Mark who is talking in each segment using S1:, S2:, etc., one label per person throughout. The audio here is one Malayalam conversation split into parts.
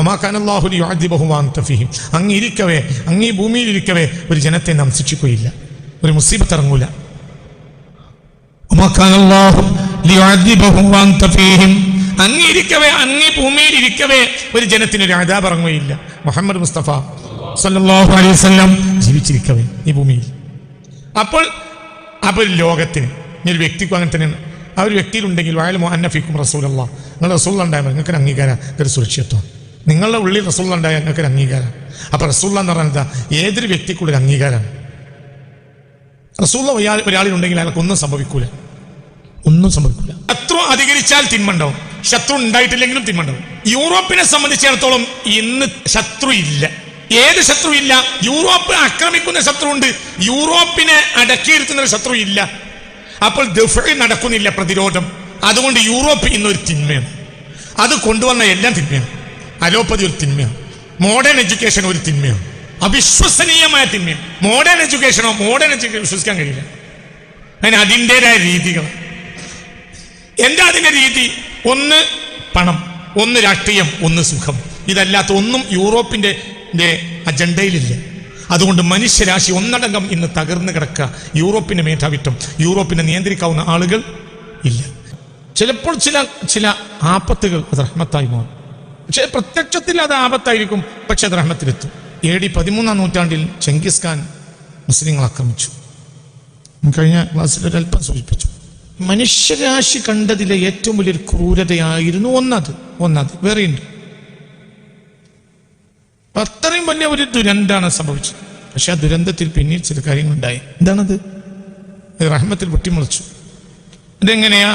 S1: വമാ കാന അല്ലാഹു ലിയുഅദ്ദിബഹും വഅൻത ഫീഹിം. അങ്ങ് ഈ ഭൂമിയിലിരിക്കവേ ഒരു ജനത്തെ നാം ശിക്ഷിക്കുകയില്ല, ഒരു മുസീബത്ത് ഇറങ്ങൂല. വമാ കാന അല്ലാഹു ലിയുഅദ്ദിബഹും വഅൻത ഫീഹിം. അങ്ങ് ഭൂമിയിലിരിക്കവേ ഒരു ജനത്തിന് ഒരു അദാബ് ഇറങ്ങുകയില്ല. മുഹമ്മദ് മുസ്തഫ സല്ലല്ലാഹു അലൈഹി വസല്ലം ജീവിച്ചിരിക്കവേ ഈ ഭൂമിയിൽ. അപ്പോൾ ലോകത്തിന് ഒരു വ്യക്തിക്കും അങ്ങനെ തന്നെയാണ്. ആ ഒരു വ്യക്തിയിലുണ്ടെങ്കിൽ വയലുമോ അന്നഫിക്കും റസൂലല്ലാഹ്, നിങ്ങൾ റസൂൽ ഉണ്ടായാൽ നിങ്ങൾക്ക് ഒരു അംഗീകാരം, ഒരു സുരക്ഷിതത്വം. നിങ്ങളുടെ ഉള്ളിൽ റസൂൽ ഉണ്ടായാൽ നിങ്ങൾക്ക് ഒരു അംഗീകാരം. അപ്പൊ റസൂൽ എന്ന് പറഞ്ഞാൽ എന്താ? ഏതൊരു വ്യക്തിക്കുള്ളൊരു അംഗീകാരമാണ്. റസൂൽ ഒരാളിലുണ്ടെങ്കിൽ അയാൾക്ക് ഒന്നും സംഭവിക്കൂല. ശത്രു അധികരിച്ചാൽ തിന്മണ്ടാവും, ശത്രു ഉണ്ടായിട്ടില്ലെങ്കിലും തിന്മണ്ടാവും. യൂറോപ്പിനെ സംബന്ധിച്ചിടത്തോളം ഇന്ന് ശത്രു ഇല്ല. ഏത് ശത്രു ഇല്ല? യൂറോപ്പ് ആക്രമിക്കുന്ന ശത്രു ഉണ്ട്, യൂറോപ്പിനെ അടക്കിയിരുത്തുന്ന ഒരു ശത്രു ഇല്ല. അപ്പോൾ ദഫ്ഇ നടക്കുന്നില്ല, പ്രതിരോധം. അതുകൊണ്ട് യൂറോപ്പ് ഇന്നൊരു തിന്മയാണ്. അത് കൊണ്ടുവന്ന എല്ലാം തിന്മയാണ്. അലോപ്പതി ഒരു തിന്മയാണ്, മോഡേൺ എഡ്യൂക്കേഷൻ ഒരു തിന്മയാണ്, അവിശ്വസനീയമായ തിന്മയാണ്. മോഡേൺ എഡ്യൂക്കേഷൻ വിശ്വസിക്കാൻ കഴിയില്ല. അതിന് അതിൻ്റെതായ രീതികൾ. എന്താ അതിന്റെ രീതി? ഒന്ന് പണം, ഒന്ന് രാഷ്ട്രീയം, ഒന്ന് സുഖം. ഇതല്ലാത്ത ഒന്നും യൂറോപ്പിന്റെ അജണ്ടയിലില്ല. അതുകൊണ്ട് മനുഷ്യരാശി ഒന്നടങ്കം ഇന്ന് തകർന്നു കിടക്കുക. യൂറോപ്പിന്റെ മേധാവിത്വം, യൂറോപ്പിനെ നിയന്ത്രിക്കാവുന്ന ആളുകൾ ഇല്ല. ചിലപ്പോൾ ചില ആപത്തുകൾ അത് റഹ്മത്തായി മാറും. പക്ഷെ പ്രത്യക്ഷത്തിൽ അത് ആപത്തായിരിക്കും, പക്ഷെ അത് റഹ്മത്തിലെത്തും. AD 13-ാം നൂറ്റാണ്ടിൽ ചെങ്കിസ് ഖാൻ മുസ്ലിങ്ങളെ ആക്രമിച്ചു. കഴിഞ്ഞ ക്ലാസ്സിൽ ഒരല്പം സൂചിപ്പിച്ചു. മനുഷ്യരാശി കണ്ടതിലെ ഏറ്റവും വലിയൊരു ക്രൂരതയായിരുന്നു ഒന്നത് വേറെയുണ്ട്. അത്രയും വലിയ ഒരു ദുരന്തമാണ് സംഭവിച്ചത്. പക്ഷെ ആ ദുരന്തത്തിൽ പിന്നീട് ചില കാര്യങ്ങളുണ്ടായി. എന്താണത്? റഹ്മത്തിൽ പൊട്ടിമുളച്ചു. ഇതെങ്ങനെയാ?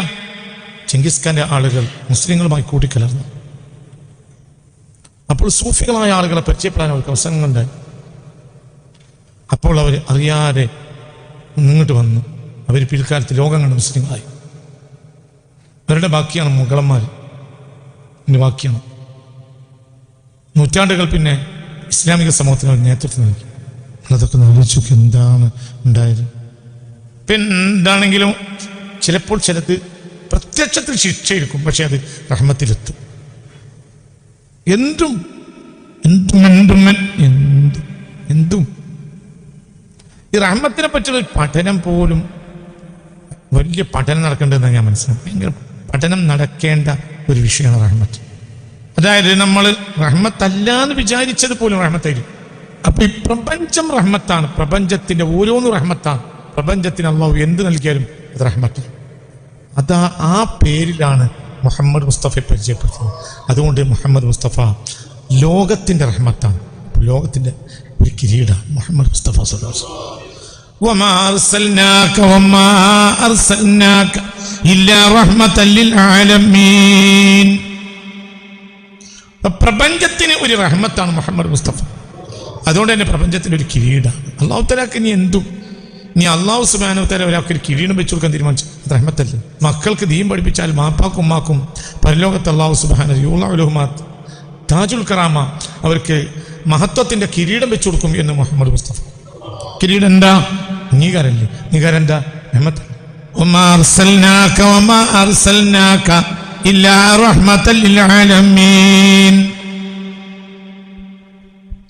S1: ചെങ്കിസ് ഖാന്റെ ആളുകൾ മുസ്ലിങ്ങളുമായി കൂട്ടിക്കലർന്നു. അപ്പോൾ സൂഫികളായ ആളുകളെ പരിചയപ്പെടാൻ അവർക്ക് അവസരങ്ങളുണ്ടായി. അപ്പോൾ അവർ അറിയാതെ ഇങ്ങോട്ട് വന്നു. അവർ പിൽക്കാലത്ത് ലോകം കണ്ട മുസ്ലിങ്ങളായി. അവരുടെ ബാക്കിയാണ് മുഗളന്മാർ. ബാക്കിയാണ് നൂറ്റാണ്ടുകൾ പിന്നെ ഇസ്ലാമിക സമൂഹത്തിന് അവർ നേതൃത്വം നൽകി. അതൊക്കെ ആലോചിച്ചു എന്താണ് ഉണ്ടായത്. പിന്നെ എന്താണെങ്കിലും ചിലപ്പോൾ ചിലത് പ്രത്യക്ഷത്തിൽ ശിക്ഷയെടുക്കും, പക്ഷെ അത് റഹ്മത്തിലെത്തും. എന്തും ഈ റഹ്മത്തിനെ പറ്റിയുള്ള പഠനം പോലും വലിയ പഠനം നടക്കേണ്ടതെന്ന് ഞാൻ മനസ്സിലാക്കും. ഭയങ്കര പഠനം നടക്കേണ്ട ഒരു വിഷയമാണ് റഹ്മത്ത്. അതായത് നമ്മൾ റഹ്മത്തല്ല എന്ന് വിചാരിച്ചത് പോലും റഹ്മത്തായിരിക്കും. അപ്പൊ ഈ പ്രപഞ്ചം റഹ്മത്താണ്, പ്രപഞ്ചത്തിന്റെ ഓരോന്നും റഹ്മത്താണ്. പ്രപഞ്ചത്തിന് അല്ലാഹു എന്ത് നൽകിയാലും അത് റഹ്മത്താണ്. ആ പേരിലാണ് മുഹമ്മദ് മുസ്തഫയെ പരിചയപ്പെടുത്തുന്നത്. അതുകൊണ്ട് മുഹമ്മദ് മുസ്തഫ ലോകത്തിന്റെ റഹ്മത്താണ്, ലോകത്തിന്റെ ഒരു കിരീടമാണ് മുഹമ്മദ് മുസ്തഫ സല്ലല്ലാഹു അലൈഹി വസല്ലം. വമാ അർസൽനാക ഇല്ലാ റഹ്മത്തൻ ലിൽ ആലമീൻ. പ്രപഞ്ചത്തിന് ഒരു റഹ്മത്താണ് മുഹമ്മദ് മുസ്തഫ. അതുകൊണ്ട് തന്നെ പ്രപഞ്ചത്തിന് ഒരു കിരീടമാണ്. അല്ലാഹു തആലക്ക് ഇനി അല്ലാഹു സുബ്ഹാനഹു വ തആല ഒരാൾക്ക് ഒരു കിരീടം വെച്ചു കൊടുക്കാൻ തീരുമാനിച്ചു, അത് റഹ്മത്തല്ലേ? മക്കൾക്ക് ദീൻ പഠിപ്പിച്ചാൽ മാപ്പാക്കും ഉമ്മാക്കും പരലോകത്ത് അല്ലാഹു സുബ്ഹാനഹു യുളഉലുമാത്ത് താജുൽ കറാമ അവർക്ക് മഹത്വത്തിന്റെ കിരീടം വെച്ചു കൊടുക്കും എന്ന് മുഹമ്മദ് മുസ്തഫ. കിരീടം എന്താ? അംഗീകാരല്ലേ? അംഗീകാരം എന്താ? റഹ്മത്ത്. വമാ അർസൽനാക ഇല്ലാ റഹ്മത്തൻ ലിൽ ആലമീൻ.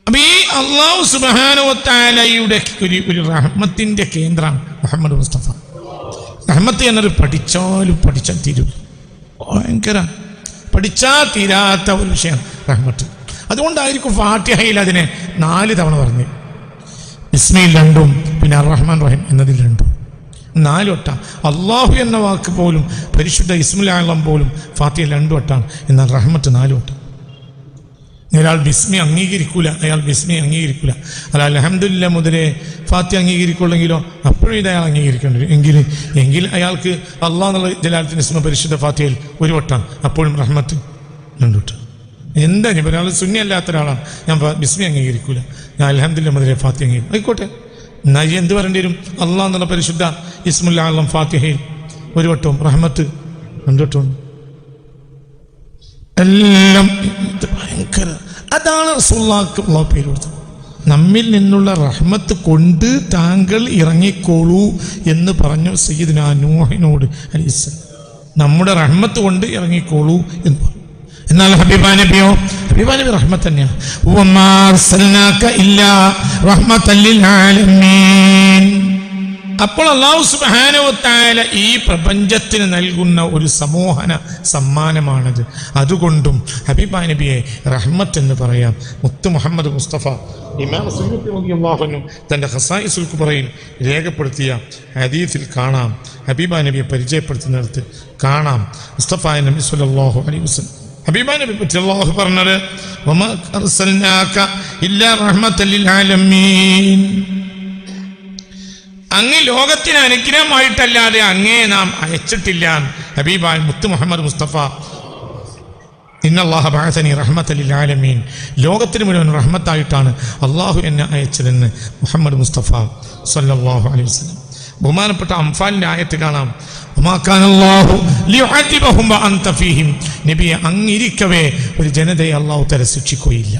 S1: അപ്പൊ ഈ അല്ലാഹു സുബ്ഹാനഹു വ തആലയുടെ ഒരു റഹ്മത്തിന്റെ കേന്ദ്രമാണ് മുഹമ്മദ് മുസ്തഫ. റഹ്മത്ത് എന്നത് പഠിച്ചാൽ തീരും. ഭയങ്കര പഠിച്ചാൽ തീരാത്ത ഒരു വിഷയമാണ് റഹ്മത്ത്. അതുകൊണ്ടായിരിക്കും ഫാത്തിഹയിൽ അതിനെ 4 തവണ പറഞ്ഞു. ബിസ്മിൽ 2, പിന്നെ അർ-റഹ്മാൻ റഹീം എന്നതിൽ 2, 4 വട്ടം. അള്ളാഹു എന്ന വാക്ക് പോലും, പരിശുദ്ധ ഇസ്മുൽ ആലം പോലും ഫാത്തിഹയിൽ 2 വട്ടാണ്. എന്നാൽ റഹ്മത്ത് 4 വട്ടം. ഒരാൾ ബിസ്മി അംഗീകരിക്കൂല, അല്ല അൽഹംദുലില്ലാ മുതലേ ഫാത്തിഹ അംഗീകരിക്കുള്ളെങ്കിലോ അപ്പോഴും ഇത് അയാൾ അംഗീകരിക്കേണ്ടി വരും. എങ്കിൽ അയാൾക്ക് അള്ളാഹ് എന്നുള്ള ജലാലത്തിന്റെ ഇസ്മ പരിശുദ്ധ ഫാത്തിഹയിൽ 1 വട്ടാണ്, അപ്പോഴും റഹ്മത്ത് 2 വട്ടം. എന്താ ഇനി ഒരാൾ സുന്നി അല്ലാത്ത ഒരാളാണ്, ഞാൻ ബിസ്മി അംഗീകരിക്കൂല, ഞാൻ അൽഹംദുലില്ലാ മുതലേ ഫാത്തിഹ അംഗീകരിക്കും, ആയിക്കോട്ടെ. എന്നാൽ എന്ത് പറയേണ്ടി വരും? അള്ളാഹ് എന്നുള്ള പരിശുദ്ധ ഇസ്മുൽ ആലം ഫാത്തിഹയിൽ 1 വട്ടവും റഹ്മത്ത് 2 വട്ടവും. എല്ലാം ഭയങ്കര. അതാണ് റസൂലുള്ളാഹിക്ക് അല്ലാഹു പേര് കൊടുത്തത്. നമ്മിൽ നിന്നുള്ള റഹ്മത്ത് കൊണ്ട് താങ്കൾ ഇറങ്ങിക്കോളൂ എന്ന് പറഞ്ഞു സയ്യിദുനാ നൂഹിനോട് അലൈഹിസ്സലാം. നമ്മുടെ റഹ്മത്ത് കൊണ്ട് ഇറങ്ങിക്കോളൂ എന്ന് പറഞ്ഞു. എന്നാൽ ഹബീബ നബിയോ? ഹബീബ നബി റഹ്മത്ത് തന്നെയാണ്. വമാ അർസൽനാക ഇല്ലാ റഹ്മത്തൻ ലിൽ ആലമീൻ. അപ്പോൾ അല്ലാഹു സുബ്ഹാനഹു വ തആല ഈ പ്രപഞ്ചത്തിന് നൽകുന്ന ഒരു സമൂഹന സമ്മാനമാണത്. അതുകൊണ്ടും ഹബീബ നബിയെ റഹ്മത്ത് എന്ന് പറയാം. മുത്ത് മുഹമ്മദ് മുസ്തഫ ഇമാം സുയൂത്തി റളിയല്ലാഹു അൻഹു തൻ്റെ ഖസായിസുൽ കുബ്രയിൽ രേഖപ്പെടുത്തിയ ഹദീസിൽ കാണാം, ഹബീബ നബിയെ പരിചയപ്പെടുത്തുന്നിടത്ത് കാണാം മുസ്തഫ നബി സല്ലല്ലാഹു അലൈഹി വസല്ലം ഹബീബ നബി പറ്റി അല്ലാഹു പറഞ്ഞത് വമാ അർസൽനാക ഇല്ലാ റഹ്മത്തൻ ലിൽ ആലമീൻ. അങ്ങ് ലോകത്തിന് അനുഗ്രഹമായിട്ടല്ലാതെ അങ്ങേ നാം അയച്ചിട്ടില്ല. ഹബീബാൻ മുത്ത് മുഹമ്മദ് മുസ്തഫ ഇന്നല്ലാഹ ബഅസനി റഹ്മത്തൻ ലിൽ ആലമീൻ. ലോകത്തിന് മുഴുവൻ റഹ്മത്തായിട്ടാണ് അള്ളാഹു എന്നെ അയച്ചതെന്ന് മുഹമ്മദ് മുസ്തഫ സല്ലല്ലാഹു അലൈഹി വസല്ലം. ബഹുമാനപ്പെട്ട അംഫാലിൻ്റെ ആയത്ത് കാണാം, വമാ കാന അല്ലാഹു ലിയുഅദിബഹും വഅൻത ഫീഹിം. നബിയെ അങ്ങിരിക്കവേ ഒരു ജനതയെ അള്ളാഹു തആല ശിക്ഷിക്കുകയില്ല.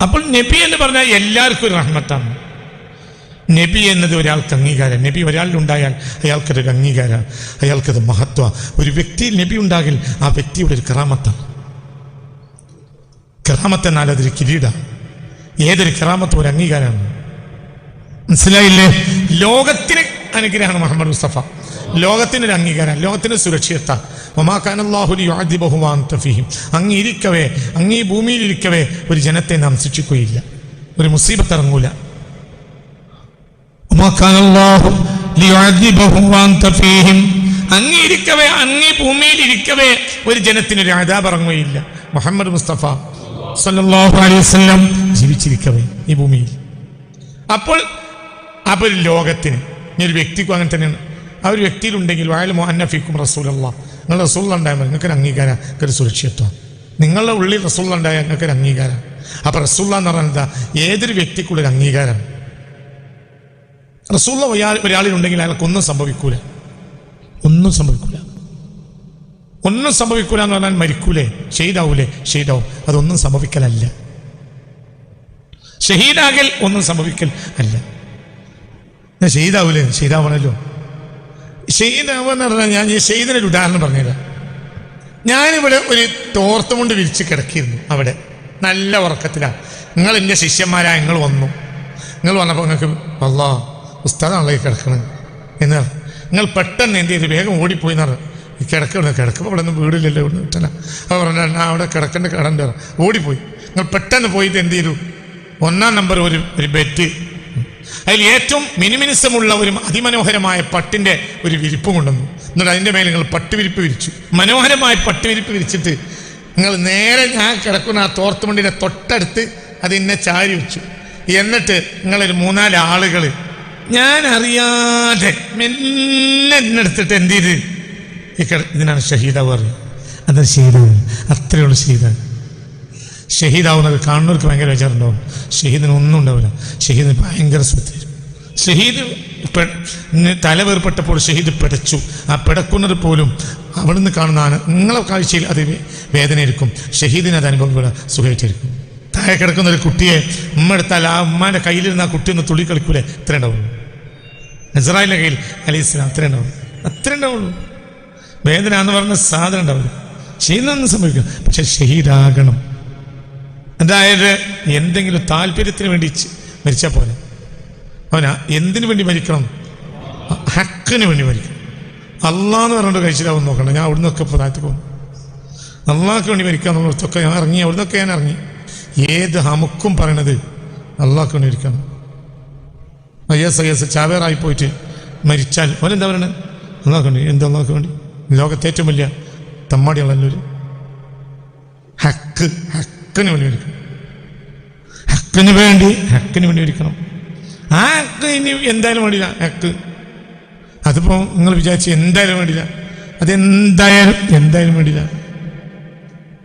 S1: അപ്പോൾ നബി എന്ന് പറഞ്ഞാൽ എല്ലാവർക്കും ഒരു റഹ്മത്താണ്. നബി എന്നത് ഒരാൾക്ക് അംഗീകാരം. നബി ഒരാളിലുണ്ടായാൽ അയാൾക്കതൊരു അംഗീകാരം, അയാൾക്കത് മഹത്വ. ഒരു വ്യക്തിയിൽ നബി ഉണ്ടാകിൽ ആ വ്യക്തിയുടെ ഒരു കറാമത്താണ്. കറാമത്ത് എന്നാൽ അതൊരു കിരീട. ഏതൊരു കറാമത്തും ഒരു അംഗീകാരമാണ്. മനസ്സിലായില്ലേ? ലോകത്തിന് അനുഗ്രഹമാണ് മുഹമ്മദ് മുസ്തഫ. ലോകത്തിനൊരു അംഗീകാരം, ലോകത്തിന് സുരക്ഷിതത്വ. വമാ കാന അല്ലാഹു ലിയുഅദിബഹും വഅൻത ഫീഹിം. അങ്ങിരിക്കവേ, അങ്ങീ ഭൂമിയിലിരിക്കവേ ഒരു ജനത്തെ നാം ശിക്ഷിക്കുകയില്ല, ഒരു മുസീബത്ത് ഇറങ്ങൂല. അങ്ങിരിക്കവേ, അങ്ങീ ഭൂമിയിലിരിക്കവേ ഒരു ജനത്തിനൊരു അദാബ് ഇറങ്ങുകയില്ല. മുഹമ്മദ് മുസ്തഫ സല്ലല്ലാഹു അലൈഹി വസല്ലം ജീവിച്ചിരിക്കവേ ഈ ഭൂമിയിൽ. അപ്പോൾ ഒരു ലോകത്തിന്, ഇനി ഒരു വ്യക്തിക്കും അങ്ങനെ തന്നെയാണ്. ആ ഒരു വ്യക്തിയിലുണ്ടെങ്കിൽ വഅലമു അന്ന ഫീക്കും റസൂലല്ലാഹ്. നിങ്ങൾ റസൂൽ ഉണ്ടായാൽ നിങ്ങൾക്കൊരു അംഗീകാരം, ഒരു സുരക്ഷിതത്വം. നിങ്ങളുടെ ഉള്ളിൽ റസൂൽ ഉണ്ടായാൽ നിങ്ങൾക്കൊരു അംഗീകാരം. അപ്പോൾ റസൂൽ എന്ന് പറഞ്ഞാൽ എന്താ? ഏതൊരു വ്യക്തിക്കുള്ളൊരു അംഗീകാരം. റസൂൽ ഒരാളിലുണ്ടെങ്കിൽ അയാൾക്കൊന്നും സംഭവിക്കൂല, ഒന്നും സംഭവിക്കൂല. ഒന്നും സംഭവിക്കൂല എന്ന് പറഞ്ഞാൽ മരിക്കൂലേ, ഷഹീദാവൂലേ, ഷഹീദാവും. അതൊന്നും സംഭവിക്കലല്ല. ഷഹീദാകൽ ഒന്നും സംഭവിക്കൽ അല്ല. ഷഹീദാവൂലേ, ഷഹീദാവണല്ലോ. ഷഹീദാവെന്ന് പറഞ്ഞാൽ ഞാൻ ഈ ഷഹീദിനൊരു ഉദാഹരണം പറഞ്ഞുതരാം. ഞാനിവിടെ ഒരു തോർത്തും കൊണ്ട് വിരിച്ച് കിടക്കിയിരുന്നു. അവിടെ നല്ല ഉറക്കത്തിലാണ്. നിങ്ങൾ എൻ്റെ ശിഷ്യന്മാരാ, നിങ്ങൾ വന്നു. നിങ്ങൾ വന്നപ്പോൾ നിങ്ങൾക്ക് അല്ലാ ഉസ്താദാണല്ലോ ഈ കിടക്കണത് എന്ന് പറഞ്ഞു. നിങ്ങൾ പെട്ടെന്ന് എന്ത് ചെയ്തു? വേഗം ഓടിപ്പോയി എന്ന് പറഞ്ഞു. ഈ കിടക്കുമ്പോൾ ഇവിടെ നിന്ന് വീടില്ലല്ലോ, ഇവിടെ കിട്ടല. അപ്പോൾ പറഞ്ഞാൽ അവിടെ കിടക്കേണ്ട കിടണ്ട ഓടിപ്പോയി. നിങ്ങൾ പെട്ടെന്ന് പോയിട്ട് എന്ത് ചെയ്തു? 1-ാം നമ്പർ ഒരു ബെഡ്, അതിൽ ഏറ്റവും മിനിമിനിസമുള്ള ഒരു അതിമനോഹരമായ പട്ടിൻ്റെ ഒരു വിരിപ്പ് കൊണ്ടുവന്നു. എന്നിട്ട് അതിൻ്റെ മേലെ നിങ്ങൾ പട്ടുവിരിപ്പ് വിരിച്ചു. മനോഹരമായ പട്ടുവിരിപ്പ് വിരിച്ചിട്ട് നിങ്ങൾ നേരെ ഞാൻ കിടക്കുന്ന ആ തോർത്തുമുണ്ടിൻ്റെ തൊട്ടടുത്ത് അതിന്നെ ചാരി വെച്ചു. എന്നിട്ട് നിങ്ങളൊരു 3-4 ആളുകൾ ഞാൻ അറിയാതെ മെല്ലെ എന്നെടുത്തിട്ട് എന്ത് ചെയ്ത് ഇതിനാണ് ഷഹീദാവ് പറയുന്നത്. അതാണ് ഷഹീദാവ്. അത്രയുള്ള ഷഹീദാണ്. ഷഹീദാവുന്നത് കാണുന്നവർക്ക് ഭയങ്കര വിചാരമുണ്ടാവും. ഷഹീദിന് ഒന്നും ഉണ്ടാവില്ല. ഷഹീദിന് ഭയങ്കര ശ്രദ്ധ. ഷഹീദ് തല വേർപ്പെട്ടപ്പോൾ ഷഹീദ് പിടച്ചു. ആ പിടക്കുന്നത് പോലും അവിടുന്ന് കാണുന്നതാണ്. നിങ്ങളെ കാഴ്ചയിൽ അത് വേദനയായിരിക്കും. ഷഹീദിന് അത് അനുഭവം സുഖമായിട്ടായിരിക്കും. താഴെ കിടക്കുന്ന ഒരു കുട്ടിയെ ഉമ്മ എടുത്താൽ ആ ഉമ്മാൻ്റെ കയ്യിലിരുന്ന് ആ കുട്ടി ഒന്ന് തുള്ളി കളിക്കൂലേ, അത്ര ഉണ്ടാവുള്ളൂ. ഇസ്രായേലിൻ്റെ കയ്യിൽ അലൈഹിസ്സലാം അത്ര ഉണ്ടാവുള്ളൂ, അത്ര ഉണ്ടാവുള്ളൂ. വേദന എന്ന് പറഞ്ഞ സാധനം ഉണ്ടാവില്ല. ഷഹീദൊന്നും സംഭവിക്കും. പക്ഷെ ഷഹീദാകണം. അതായത് എന്തെങ്കിലും താല്പര്യത്തിന് വേണ്ടി മരിച്ചാൽ പോലെ. അവനാ എന്തിനു വേണ്ടി മരിക്കണം? ഹക്കിന് വേണ്ടി മരിക്കണം. അള്ളാന്ന് പറഞ്ഞിട്ട് കഴിച്ചിട്ടാവും നോക്കണം. ഞാൻ അവിടുന്നൊക്കെ പ്രായത്തിൽ പോകുന്നു. അള്ളാഹ്ക്ക് വേണ്ടി മരിക്കുക എന്നുള്ളതൊക്കെ ഞാൻ ഇറങ്ങി. അവിടുന്നൊക്കെ ഞാൻ ഇറങ്ങി. ഏത് ഹമുക്കും പറയണത് അള്ളാഹ്ക്ക് വേണ്ടി മരിക്കണം. ചാവേറായി പോയിട്ട് മരിച്ചാൽ അവരെന്താ പറയണത്? അള്ളാഹ്ക്ക് വേണ്ടി. എന്താ അള്ളാഹ്ക്ക് വേണ്ടി? ലോകത്തെ ഏറ്റവും വലിയ തമ്മാടികളല്ലൊരു ഹക്കിന് വേണ്ടി മരിക്കണം. ഹക്കിന് വേണ്ടി മരിക്കണം. ആ ഹക്ക് ഇനി എന്തായാലും വേണ്ടില്ല. ഹക്ക് അതിപ്പോൾ നിങ്ങൾ വിചാരിച്ച് എന്തായാലും വേണ്ടില്ല. എന്തായാലും വേണ്ടില്ല.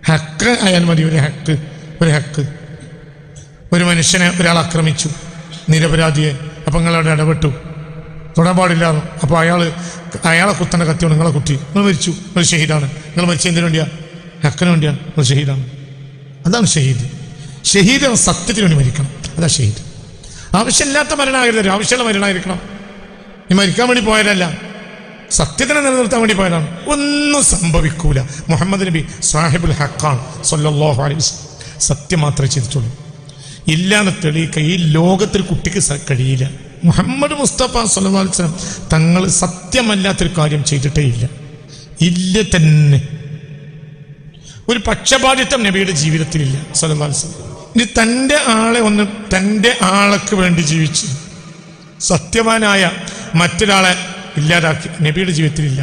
S1: ഹക്ക് ആയാലും മതി. ഒരു ഹക്ക്. ഒരു മനുഷ്യനെ ഒരാൾ ആക്രമിച്ചു, നിരപരാധിയെ. അപ്പം നിങ്ങളവിടെ ഇടപെട്ടു, തൊടാൻ പാടില്ലായിരുന്നു. അപ്പോൾ അയാളെ കുത്തേണ്ട കത്തിയോട് നിങ്ങളെ കുത്തി, നിങ്ങൾ മരിച്ചു. ഒരു ഷഹീദാണ്. നിങ്ങൾ മരിച്ച എന്തിനു വേണ്ടിയാ? ഹക്കിന് വേണ്ടിയാണ്. ഒരു ഷഹീദാണ്. അതാണ് ഷഹീദ്. ഷഹീദ് സത്യത്തിന് വേണ്ടി മരിക്കണം. അതാ ഷഹീദ്. ആവശ്യമില്ലാത്ത മരണമാകരുത്, ആവശ്യമുള്ള മരണമായിരിക്കണം. ഈ മരിക്കാൻ വേണ്ടി പോയാലല്ല. സത്യത്തിനെ നിലനിർത്താൻ വേണ്ടി പോയതാണ്. ഒന്നും സംഭവിക്കൂല. മുഹമ്മദ് നബി സാഹിബുൽ ഹഖാൻ സല്ലല്ലാഹു അലൈഹി വസല്ലം സത്യം മാത്രമേ ചെയ്തിട്ടുള്ളൂ. ഇല്ലാന്ന് തെളിയിക്കാൻ ഈ ലോകത്തിൽ കുട്ടിക്ക് കഴിയില്ല. മുഹമ്മദ് മുസ്തഫ സല്ലല്ലാഹു അലൈഹി വസല്ലം തങ്ങൾ സത്യമല്ലാത്തൊരു കാര്യം ചെയ്തിട്ടേ ഇല്ല തന്നെ. ഒരു പക്ഷപാതിത്വം നബിയുടെ ജീവിതത്തിലില്ല സല്ലല്ലാഹു അലൈഹി വസല്ലം. ഇനി തൻ്റെ ആൾക്ക് വേണ്ടി ജീവിച്ച് സത്യവാനായ മറ്റൊരാളെ ഇല്ലാതാക്കി നബിയുടെ ജീവിതത്തിലില്ല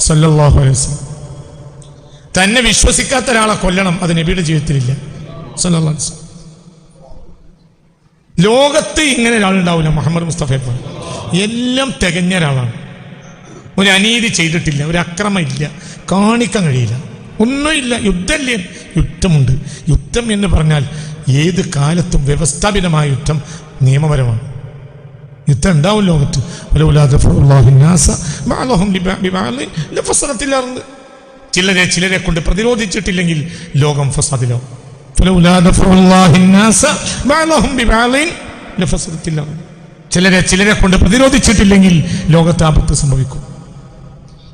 S1: സല്ലല്ലാഹു അലൈഹി വസല്ലം. തന്നെ വിശ്വസിക്കാത്ത ഒരാളെ കൊല്ലണം, അത് നബിയുടെ ജീവിതത്തിലില്ല സല്ലല്ലാഹു അലൈഹി വസല്ലം. ലോകത്ത് ഇങ്ങനെ ഒരാളുണ്ടാവില്ല മുഹമ്മദ് മുസ്തഫയെ പോലെ. എല്ലാം തികഞ്ഞ ഒരാളാണ്. ഒരു അനീതി ചെയ്തിട്ടില്ല, ഒരു അക്രമം ഇല്ല, കാണിക്കാൻ കഴിയില്ല, ഒന്നുമില്ല. യുദ്ധമില്ല, യുദ്ധമുണ്ട്. യുദ്ധം എന്ന് പറഞ്ഞാൽ ഏത് കാലത്തും വ്യവസ്ഥാപിതമായ യുദ്ധം നിയമപരമാണ്. യുദ്ധം ഉണ്ടാവും ലോകത്ത്. ചിലരെ കൊണ്ട് പ്രതിരോധിച്ചിട്ടില്ലെങ്കിൽ ലോകം ഫസാദിലാവും. ചിലരെ കൊണ്ട് പ്രതിരോധിച്ചിട്ടില്ലെങ്കിൽ ലോകത്ത് ആപത്ത് സംഭവിക്കും.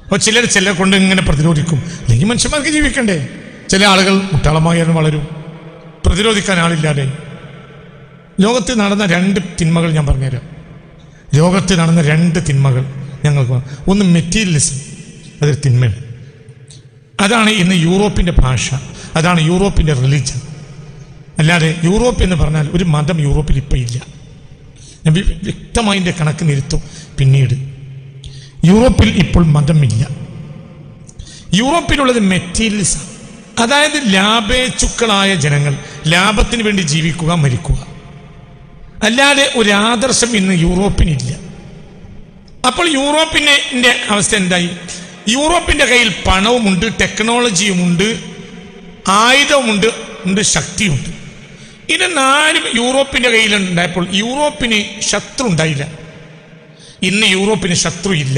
S1: അപ്പോൾ ചിലരെ കൊണ്ട് ഇങ്ങനെ പ്രതിരോധിക്കും. അല്ലെങ്കിൽ മനുഷ്യന്മാർക്ക് ജീവിക്കണ്ടേ? ചില ആളുകൾ മുട്ടാളമായി വളരും, പ്രതിരോധിക്കാൻ ആളില്ലാതെ. ലോകത്ത് നടന്ന 2 തിന്മകൾ ഞാൻ പറഞ്ഞുതരാം. ലോകത്ത് നടന്ന 2 തിന്മകൾ ഞങ്ങൾക്ക്. ഒന്ന് മെറ്റീരിയലിസം, അതൊരു തിന്മയാണ്. അതാണ് ഇന്ന് യൂറോപ്പിൻ്റെ ഭാഷ, അതാണ് യൂറോപ്പിൻ്റെ റിലീജൻ. അല്ലാതെ യൂറോപ്പ് എന്ന് പറഞ്ഞാൽ ഒരു മതം യൂറോപ്പിൽ ഇപ്പം ഇല്ല. ഞാൻ വ്യക്തമായി എൻ്റെ കണക്ക് നിരുത്തും പിന്നീട്. യൂറോപ്പിൽ ഇപ്പോൾ മതമില്ല. യൂറോപ്പിലുള്ളത് മെറ്റീരിയൽസാണ്. അതായത് ലാഭേച്ഛുക്കളായ ജനങ്ങൾ ലാഭത്തിന് വേണ്ടി ജീവിക്കുക, മരിക്കുക. അല്ലാതെ ഒരു ആദർശം ഇന്ന് യൂറോപ്പിനില്ല. അപ്പോൾ യൂറോപ്പിൻ്റെ അവസ്ഥ എന്തായി? യൂറോപ്പിൻ്റെ കയ്യിൽ പണവുമുണ്ട്, ടെക്നോളജിയുമുണ്ട്, ആയുധവുമുണ്ട്, ശക്തിയുണ്ട്. ഇത് 4 യൂറോപ്പിൻ്റെ കയ്യിലുണ്ടായപ്പോൾ യൂറോപ്പിന് ശത്രു ഉണ്ടായില്ല. ഇന്ന് യൂറോപ്പിന് ശത്രു ഇല്ല.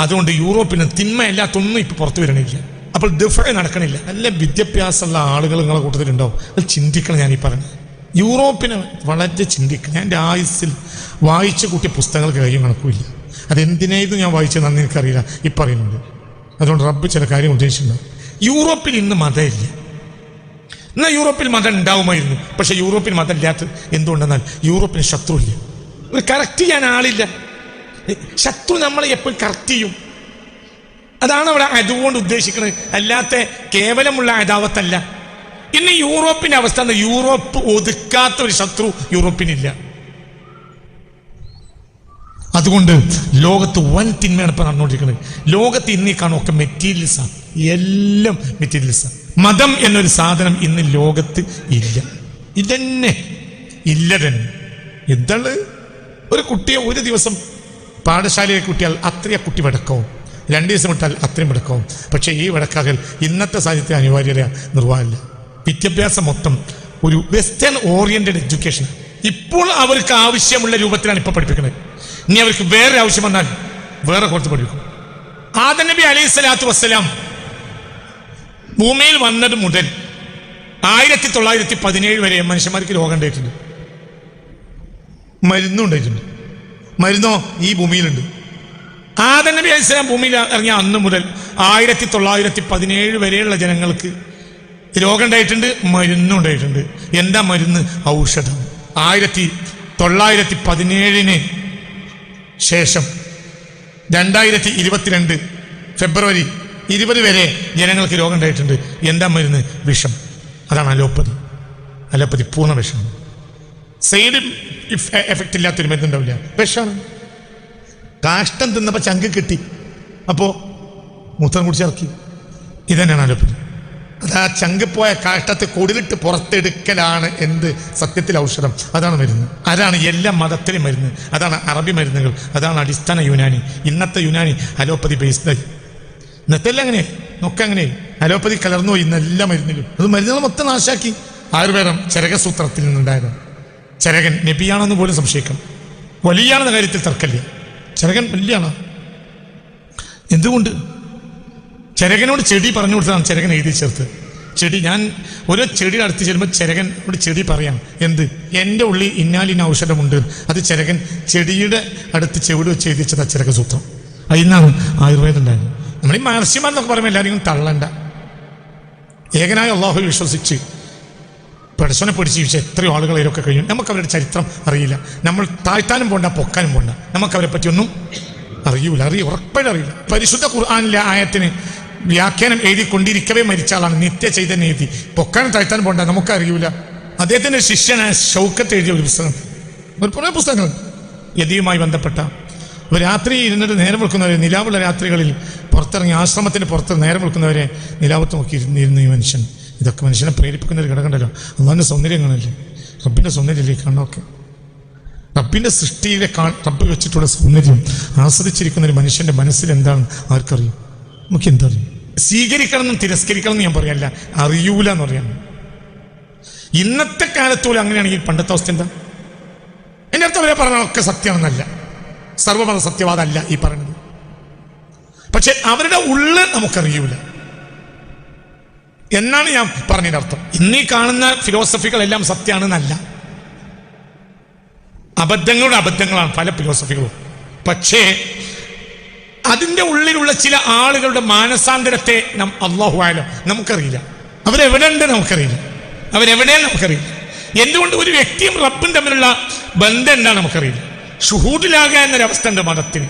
S1: അതുകൊണ്ട് യൂറോപ്പിന് തിന്മയല്ലാത്തൊന്നും ഇപ്പം പുറത്തു വരണില്ല. അപ്പോൾ ദിഫ നടക്കണില്ല. നല്ല വിദ്യാഭ്യാസമുള്ള ആളുകൾ നിങ്ങളെ കൂട്ടത്തിലുണ്ടാവും. അത് ചിന്തിക്കണം. ഞാനീ പറഞ്ഞത് യൂറോപ്പിനെ വളരെ ചിന്തിക്കണം. ഞാൻ എൻ്റെ ആയുസ്സിൽ വായിച്ചു കൂട്ടിയ പുസ്തകങ്ങൾക്ക് കാര്യം കണക്കുമില്ല. അതെന്തിനായിരുന്നു ഞാൻ വായിച്ചതെന്ന് എനിക്കറിയില്ല, ഇപ്പം അറിയുന്നുണ്ട്. അതുകൊണ്ട് റബ്ബ് ചില കാര്യം ഉദ്ദേശിച്ചിട്ടുണ്ട്. യൂറോപ്പിൽ ഇന്ന് മതമില്ല. എന്നാൽ യൂറോപ്പിൽ മതം ഉണ്ടാവുമായിരുന്നു. പക്ഷെ യൂറോപ്പിൽ മതം ഇല്ലാത്ത എന്തുകൊണ്ടെന്നാൽ യൂറോപ്പിന് ശത്രു ഇല്ല. ഒരു കറക്റ്റ് ചെയ്യാൻ ആളില്ല. ശത്രു നമ്മളെ എപ്പോഴും കറക്റ്റ് ചെയ്യും. അതാണ് അവിടെ അതുകൊണ്ട് ഉദ്ദേശിക്കുന്നത്, അല്ലാത്ത കേവലമുള്ള അദാവത്തല്ല. ഇന്ന് യൂറോപ്പിന്റെ അവസ്ഥ, യൂറോപ്പ് ഒതുക്കാത്ത ഒരു ശത്രു യൂറോപ്പിനില്ല. അതുകൊണ്ട് ലോകത്ത് വൻ തിന്മയാണ് ഇപ്പം നടന്നുകൊണ്ടിരിക്കുന്നത്. ലോകത്ത് ഇന്നീ കാണുമൊക്കെ മെറ്റീരിയൽസാണ്, എല്ലാം മെറ്റീരിയൽസാണ്. മതം എന്നൊരു സാധനം ഇന്ന് ലോകത്ത് ഇല്ല. ഇതന്നെ ഇല്ല തന്നെ. എന്താണ്? ഒരു കുട്ടിയെ ഒരു ദിവസം പാഠശാലയിലേക്ക് കുട്ടിയാൽ അത്രയും കുട്ടി വടക്കാവും, 2 ദിവസം വിട്ടാൽ അത്രയും വടക്കാവും. പക്ഷേ ഈ വടക്കാകൽ ഇന്നത്തെ സാഹചര്യത്തിൽ അനിവാര്യത നിർവാഹമില്ല. വിദ്യാഭ്യാസം മൊത്തം ഒരു വെസ്റ്റേൺ ഓറിയന്റഡ് എഡ്യൂക്കേഷൻ. ഇപ്പോൾ അവർക്ക് ആവശ്യമുള്ള രൂപത്തിലാണ് ഇപ്പോൾ പഠിപ്പിക്കുന്നത്. ഇനി അവർക്ക് വേറെ ആവശ്യം വന്നാൽ വേറെ കുറച്ച് പഠിപ്പിക്കും. ആദം നബി അലൈഹി സ്വലാത്തു വസ്സലാം ഭൂമിയിൽ വന്നത് മുതൽ 1917 വരെ മനുഷ്യന്മാർക്ക് രോഗം ഉണ്ടായിട്ടുണ്ട്, മരുന്നുണ്ടായിട്ടുണ്ട്. മരുന്നോ ഈ ഭൂമിയിലുണ്ട്. ആദം നബി അലൈഹി സ്വലാം ഭൂമിയിൽ ഇറങ്ങിയ അന്ന് മുതൽ 1917 വരെയുള്ള ജനങ്ങൾക്ക് രോഗം ഉണ്ടായിട്ടുണ്ട്, മരുന്നും ഉണ്ടായിട്ടുണ്ട്. എന്താ മരുന്ന്? ഔഷധം. 1917 ശേഷം 2022 ഫെബ്രുവരി 20 വരെ ജനങ്ങൾക്ക് രോഗം ഉണ്ടായിട്ടുണ്ട്. എന്താ മരുന്ന്? വിഷം. അതാണ് അലോപ്പതി. അലോപ്പതി പൂർണ്ണ വിഷം. സൈഡ് എഫക്റ്റ് ഇല്ലാത്തൊരു മരുന്നുണ്ടാവില്ല, വിഷമാണ്. കാഷ്ടം തിന്നപ്പോൾ ചങ്ക് കിട്ടി, അപ്പോൾ മൂത്രം കുടിച്ചിറക്കി. ഇതന്നെയാണ് അലോപ്പതി. അത് ആ ചങ്ക് പോയ കാഷ്ടത്തെ കൊടിലിട്ട് പുറത്തെടുക്കലാണ് എന്ത് സത്യത്തിൽ ഔഷധം. അതാണ് മരുന്ന്. അതാണ് എല്ലാ മതത്തിലും മരുന്ന്. അതാണ് അറബി മരുന്നുകൾ. അതാണ് അടിസ്ഥാന യുനാനി. ഇന്നത്തെ യുനാനി അലോപ്പതി ബേസ്ഡായി. ഇന്നത്തെ എല്ലാം അങ്ങനെ നോക്കങ്ങനെ അലോപ്പതി കലർന്നു പോയി ഇന്നെല്ലാം മരുന്നിലും. അത് മരുന്നുകൾ മൊത്തം നാശാക്കി. ആയുർവേദം ചരകസൂത്രത്തിൽ നിന്നുണ്ടായതാണ്. ചരകൻ നബിയാണെന്ന് പോലും സംശയിക്കണം. വലിയാണെന്ന കാര്യത്തിൽ തർക്കമില്ല. ചരകൻ വലിയാണ്. എന്തുകൊണ്ട്? ചരകനോട് ചെടി പറഞ്ഞു കൊടുത്തതാണ് ചരകൻ എഴുതി ചേർത്ത്. ചെടി, ഞാൻ ഓരോ ചെടിയുടെ അടുത്ത് ചെല്ലുമ്പോൾ ചരകനോട് ചെടി പറയാം എന്ത്, എൻ്റെ ഉള്ളിൽ ഇന്നാലിന ഔഷധമുണ്ട്. അത് ചരകൻ ചെടിയുടെ അടുത്ത് ചെവിട് വെച്ച് എഴുതിച്ചതാണ് ചരകസൂത്രം. അതിന്നാണ് ആയുർവേദം ഉണ്ടായത്. നമ്മൾ ഈ മഹർഷിമാരെന്നൊക്കെ പറയുമ്പോൾ എല്ലാവരും തള്ളണ്ട. ഏകനായ അള്ളാഹുവിൽ വിശ്വസിച്ച് പടച്ചോനെ പിടിച്ച് ജീവിച്ച എത്രയോ ആളുകൾ ഇതിലൊക്കെ കഴിയും. നമുക്ക് അവരുടെ ചരിത്രം അറിയില്ല. നമ്മൾ താഴ്ത്താനും പോണ്ട, പൊക്കാനും പോണ്ട. നമുക്ക് അവരെ പറ്റിയൊന്നും അറിയൂല, ഉറപ്പായിട്ട് അറിയില്ല. പരിശുദ്ധ ഖുർആനിലെ ആയത്തിന് വ്യാഖ്യാനം എഴുതിക്കൊണ്ടിരിക്കവേ മരിച്ച ആളാണ് നിത്യ ചൈതന്യ എഴുതി. പൊക്കാനും താഴ്ത്താനും പോണ്ട, നമുക്കറിയൂല. അദ്ദേഹത്തിൻ്റെ ശിഷ്യനായ ഷൗക്കത്ത് എഴുതിയ ഒരു പുസ്തകം, കുറേ പുസ്തകങ്ങൾ യതിയുമായി ബന്ധപ്പെട്ട. രാത്രി ഇരുന്നിട്ട് നേരം വിളിക്കുന്നവരെ, നിലാവുള്ള രാത്രികളിൽ പുറത്തിറങ്ങി ആശ്രമത്തിന് പുറത്ത് നേരം വിളിക്കുന്നവരെ നിലാവത്ത് നോക്കി ഇരുന്നിരുന്നു ഈ മനുഷ്യൻ. ഇതൊക്കെ മനുഷ്യനെ പ്രേരിപ്പിക്കുന്ന ഒരു ഘടകമുണ്ടല്ലോ. അള്ളാഹിൻ്റെ സൗന്ദര്യങ്ങളല്ലേ, റബ്ബിൻ്റെ സൗന്ദര്യമല്ലേ കാണൊക്കെ. റബ്ബിൻ്റെ സൃഷ്ടിയിലെ റബ്ബ് വെച്ചിട്ടുള്ള സൗന്ദര്യം ആസ്വദിച്ചിരിക്കുന്ന ഒരു മനുഷ്യൻ്റെ മനസ്സിൽ എന്താണ് ആർക്കറിയും? നമുക്ക് എന്താ അറിയും? സ്വീകരിക്കണം എന്നും തിരസ്കരിക്കണം എന്ന് ഞാൻ പറയല്ല, അറിയൂല എന്ന് പറയാൻ. ഇന്നത്തെ കാലത്തോളം അങ്ങനെയാണെങ്കിൽ പണ്ടത്തെ അവസ്ഥ എന്താ? എൻ്റെ അടുത്ത് അവരെ പറഞ്ഞൊക്കെ സത്യമാണെന്നല്ല, സർവമത സത്യവാദമല്ല ഈ പറയുന്നത്. പക്ഷെ അവരുടെ ഉള്ളിൽ നമുക്കറിയൂല എന്നാണ് ഞാൻ പറഞ്ഞതിൻ്റെ അർത്ഥം. ഇന്നീ കാണുന്ന ഫിലോസഫികളെല്ലാം സത്യമാണെന്നല്ല, അബദ്ധങ്ങളുടെ അബദ്ധങ്ങളാണ് പല ഫിലോസഫികളും. പക്ഷേ അതിൻ്റെ ഉള്ളിലുള്ള ചില ആളുകളുടെ മാനസാന്തരത്തെ അല്ലാഹു ആലം നമുക്കറിയില്ല. അവരെവിടെ ഉണ്ട് നമുക്കറിയില്ല, അവരെവിടെയാണ് നമുക്കറിയില്ല. എന്തുകൊണ്ട് ഒരു വ്യക്തിയും റബ്ബും തമ്മിലുള്ള ബന്ധം എന്താണ് നമുക്കറിയില്ല. ഷുഹൂദിലാകുക എന്നൊരവസ്ഥ ഉണ്ട് മതത്തിന്.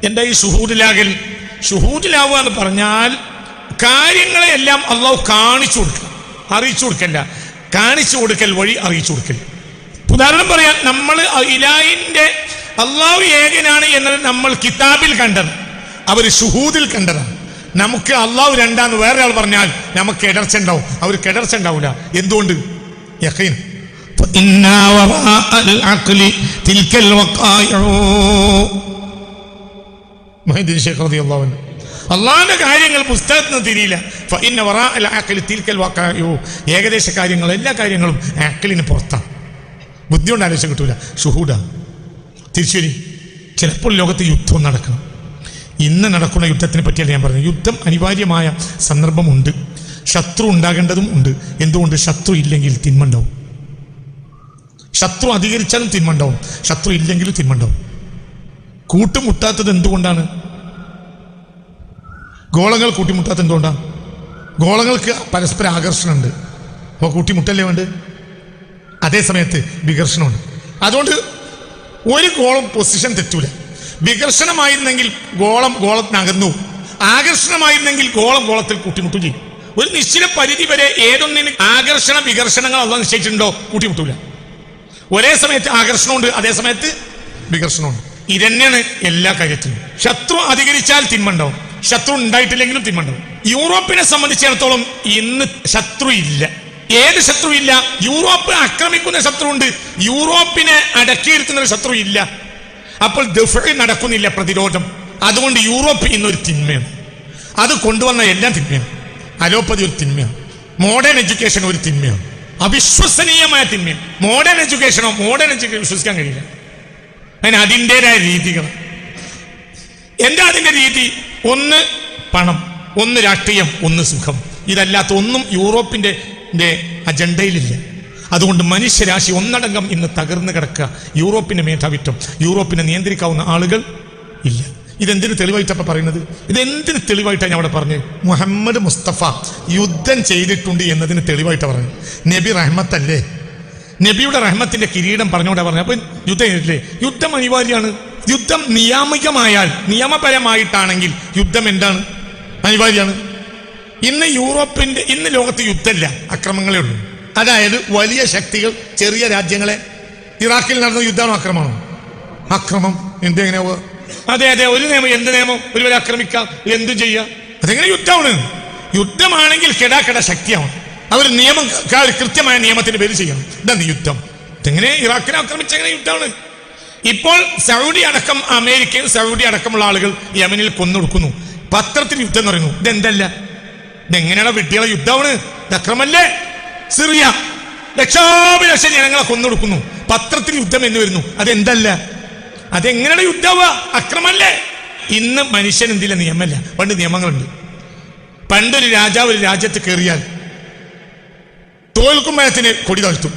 S1: എന്താ ഈ ഷുഹൂദിലാകൽ? ഷുഹൂദിലാവുക എന്ന് പറഞ്ഞാൽ കാര്യങ്ങളെല്ലാം അള്ളാഹു കാണിച്ചു കൊടുക്കുക, അറിയിച്ചു കൊടുക്കല്ല, കാണിച്ചു കൊടുക്കൽ വഴി അറിയിച്ചു കൊടുക്കൽ. ഉദാഹരണം പറയാൻ, നമ്മൾ ഇലാഹിന്റെ അള്ളാഹു ഏകനാണ് എന്നത് നമ്മൾ കിതാബിൽ കണ്ടത്, അവർ ഷുഹൂദിൽ കണ്ടതാണ്. നമുക്ക് അള്ളാഹു രണ്ടാന്ന് വേറെ ആൾ പറഞ്ഞാൽ നമുക്ക് ഇടർച്ച ഉണ്ടാവും, അവർ കിടർച്ച ഉണ്ടാവില്ല. എന്തുകൊണ്ട്? യഖീൻ. അള്ളാഹിന്റെ കാര്യങ്ങൾ പുസ്തകത്തിൽ നിന്ന് തിരിയില്ല. ഏകദേശ കാര്യങ്ങൾ, എല്ലാ കാര്യങ്ങളും അഖ്ലിന് പുറത്താണ്, ബുദ്ധി കൊണ്ട് ആലോചിച്ച് കിട്ടൂല. ഷുഹൂദ തിരിച്ചുവരി. ചിലപ്പോൾ ലോകത്ത് യുദ്ധം നടക്കണം. ഇന്ന് നടക്കുന്ന യുദ്ധത്തിനെ പറ്റിയല്ല ഞാൻ പറഞ്ഞത്. യുദ്ധം അനിവാര്യമായ സന്ദർഭമുണ്ട്, ശത്രു ഉണ്ടാകേണ്ടതും ഉണ്ട്. എന്തുകൊണ്ട്? ശത്രു ഇല്ലെങ്കിൽ തിന്മണ്ടാവും. ശത്രു അധികരിച്ചാലും തിന്മണ്ടാവും, ശത്രു ഇല്ലെങ്കിലും തിന്മണ്ടാവും. കൂട്ടുമുട്ടാത്തത് എന്തുകൊണ്ടാണ്? ഗോളങ്ങൾ കൂട്ടിമുട്ടാത്തത് എന്തുകൊണ്ടാണ്? ഗോളങ്ങൾക്ക് പരസ്പര ആകർഷണമുണ്ട്, അപ്പോൾ കൂട്ടിമുട്ടല്ലേ വേണ്ട. അതേ സമയത്ത് വികർഷണമുണ്ട്. അതുകൊണ്ട് ഒരു ഗോളം പൊസിഷൻ തെറ്റൂല. വികർഷണമായിരുന്നെങ്കിൽ ഗോളത്തിനകന്നു, ആകർഷണമായിരുന്നെങ്കിൽ ഗോളത്തിൽ കൂട്ടിമുട്ടും ചെയ്യും. ഒരു നിശ്ചിത പരിധി വരെ ഏതൊന്നിന് ആകർഷണ വികർഷണങ്ങൾ അള്ളാഹു നിശ്ചയിച്ചിട്ടുണ്ടോ കൂട്ടിമുട്ടൂല. ഒരേ സമയത്ത് ആകർഷണമുണ്ട്, അതേ സമയത്ത് വികർഷണമുണ്ട്. ഇതന്നെയാണ് എല്ലാ കാര്യത്തിലും. ശത്രു അധികരിച്ചാൽ തിന്മണ്ടാവും, ശത്രു ഉണ്ടായിട്ടില്ലെങ്കിലും തിന്മണ്ടാവും. യൂറോപ്പിനെ സംബന്ധിച്ചിടത്തോളം ഇന്ന് ശത്രു ഇല്ല. ഏത് ശത്രു ഇല്ല? യൂറോപ്പ് ആക്രമിക്കുന്ന ശത്രുണ്ട്, യൂറോപ്പിനെ അടക്കിയിരുത്തുന്ന ഒരു ശത്രു ഇല്ല. അപ്പോൾ ദഫ്ഇ നടക്കുന്നില്ല, പ്രതിരോധം. അതുകൊണ്ട് യൂറോപ്പ് ഇന്നൊരു തിന്മയാണ്. അത് കൊണ്ടുവന്ന എല്ലാം തിന്മയാണ്. അലോപ്പതി ഒരു തിന്മയാണ്, മോഡേൺ എഡ്യൂക്കേഷൻ ഒരു തിന്മയാണ്, അവിശ്വസനീയമായ തിന്മയാണ്. മോഡേൺ എഡ്യൂക്കേഷൻ വിശ്വസിക്കാൻ കഴിയില്ല. അതിന് അതിൻ്റെതായ രീതികൾ. എന്താ അതിൻ്റെ രീതി? ഒന്ന് പണം, ഒന്ന് രാഷ്ട്രീയം, ഒന്ന് സുഖം. ഇതല്ലാത്ത ഒന്നും യൂറോപ്പിന്റെ അജണ്ടയിലില്ല. അതുകൊണ്ട് മനുഷ്യരാശി ഒന്നടങ്കം ഇന്ന് തകർന്നു കിടക്കുക. യൂറോപ്പിന്റെ മേധാവിത്വം, യൂറോപ്പിനെ നിയന്ത്രിക്കാവുന്ന ആളുകൾ ഇല്ല. ഇതെന്തിന് തെളിവായിട്ടപ്പ പറയുന്നത്? ഇതെന്തിന് തെളിവായിട്ടാണ് ഞാൻ അവിടെ പറഞ്ഞത്? മുഹമ്മദ് മുസ്തഫ യുദ്ധം ചെയ്തിട്ടുണ്ട് എന്നതിന് തെളിവായിട്ടാണ് പറഞ്ഞത്. നബി റഹ്മത്തല്ലേ, നബിയുടെ റഹ്മത്തിന്റെ കിരീടം പറഞ്ഞുകൊണ്ടാണ് പറഞ്ഞത്. അപ്പൊ യുദ്ധം ചെയ്തിട്ടില്ലേ? യുദ്ധം അനിവാര്യമാണ്. യുദ്ധം നിയാമികമായാൽ, നിയമപരമായിട്ടാണെങ്കിൽ യുദ്ധം എന്താണ്? അനിവാര്യമാണ്. ഇന്ന് ലോകത്ത് യുദ്ധമില്ല, അക്രമങ്ങളേ ഉള്ളൂ. അതായത് വലിയ ശക്തികൾ ചെറിയ രാജ്യങ്ങളെ, ഇറാഖിൽ നടന്ന യുദ്ധമാണോ അക്രമമാണോ? അക്രമം. എന്തെങ്ങനെ? അതെ, ഒരു നിയമം, എന്ത് നിയമം? ഒരുവരെ ആക്രമിക്കാം, എന്തും ചെയ്യാം. അതെങ്ങനെ യുദ്ധമാണ്? യുദ്ധമാണെങ്കിൽ കെടാ ശക്തിയാവും. അവർ നിയമം, കൃത്യമായ നിയമത്തിന്റെ പേര് ചെയ്യണം. ഇതാണ് യുദ്ധം. ഇതെങ്ങനെ ഇറാഖിനെ ആക്രമിച്ചെങ്ങനെ യുദ്ധമാണ്? ഇപ്പോൾ സൗദി അടക്കം, അമേരിക്കയിൽ സൗദി അടക്കമുള്ള ആളുകൾ യമനിൽ കൊന്നൊടുക്കുന്നു. പത്രത്തിൽ യുദ്ധം എന്ന് പറയുന്നു. ഇതെന്തല്ല? ഇതെങ്ങനെയാണ് വിഡ്ഢികളെ യുദ്ധമാണ്? അക്രമല്ലേ? സിറിയ ലക്ഷോപലക്ഷം ജനങ്ങളെ കൊന്നൊടുക്കുന്നു, പത്രത്തിൽ യുദ്ധം എന്ന് വരുന്നു. അതെന്തല്ല? അതെങ്ങനെയാണ് യുദ്ധമാവുക? അക്രമല്ലേ? ഇന്ന് മനുഷ്യൻ എന്തില്ല? നിയമമല്ല. പണ്ട് നിയമങ്ങളുണ്ട്. പണ്ടൊരു രാജാവ് ഒരു രാജ്യത്ത് കയറിയാൽ തോൽക്കുമ്പോഴത്തിന് കൊടി താഴ്ത്തും.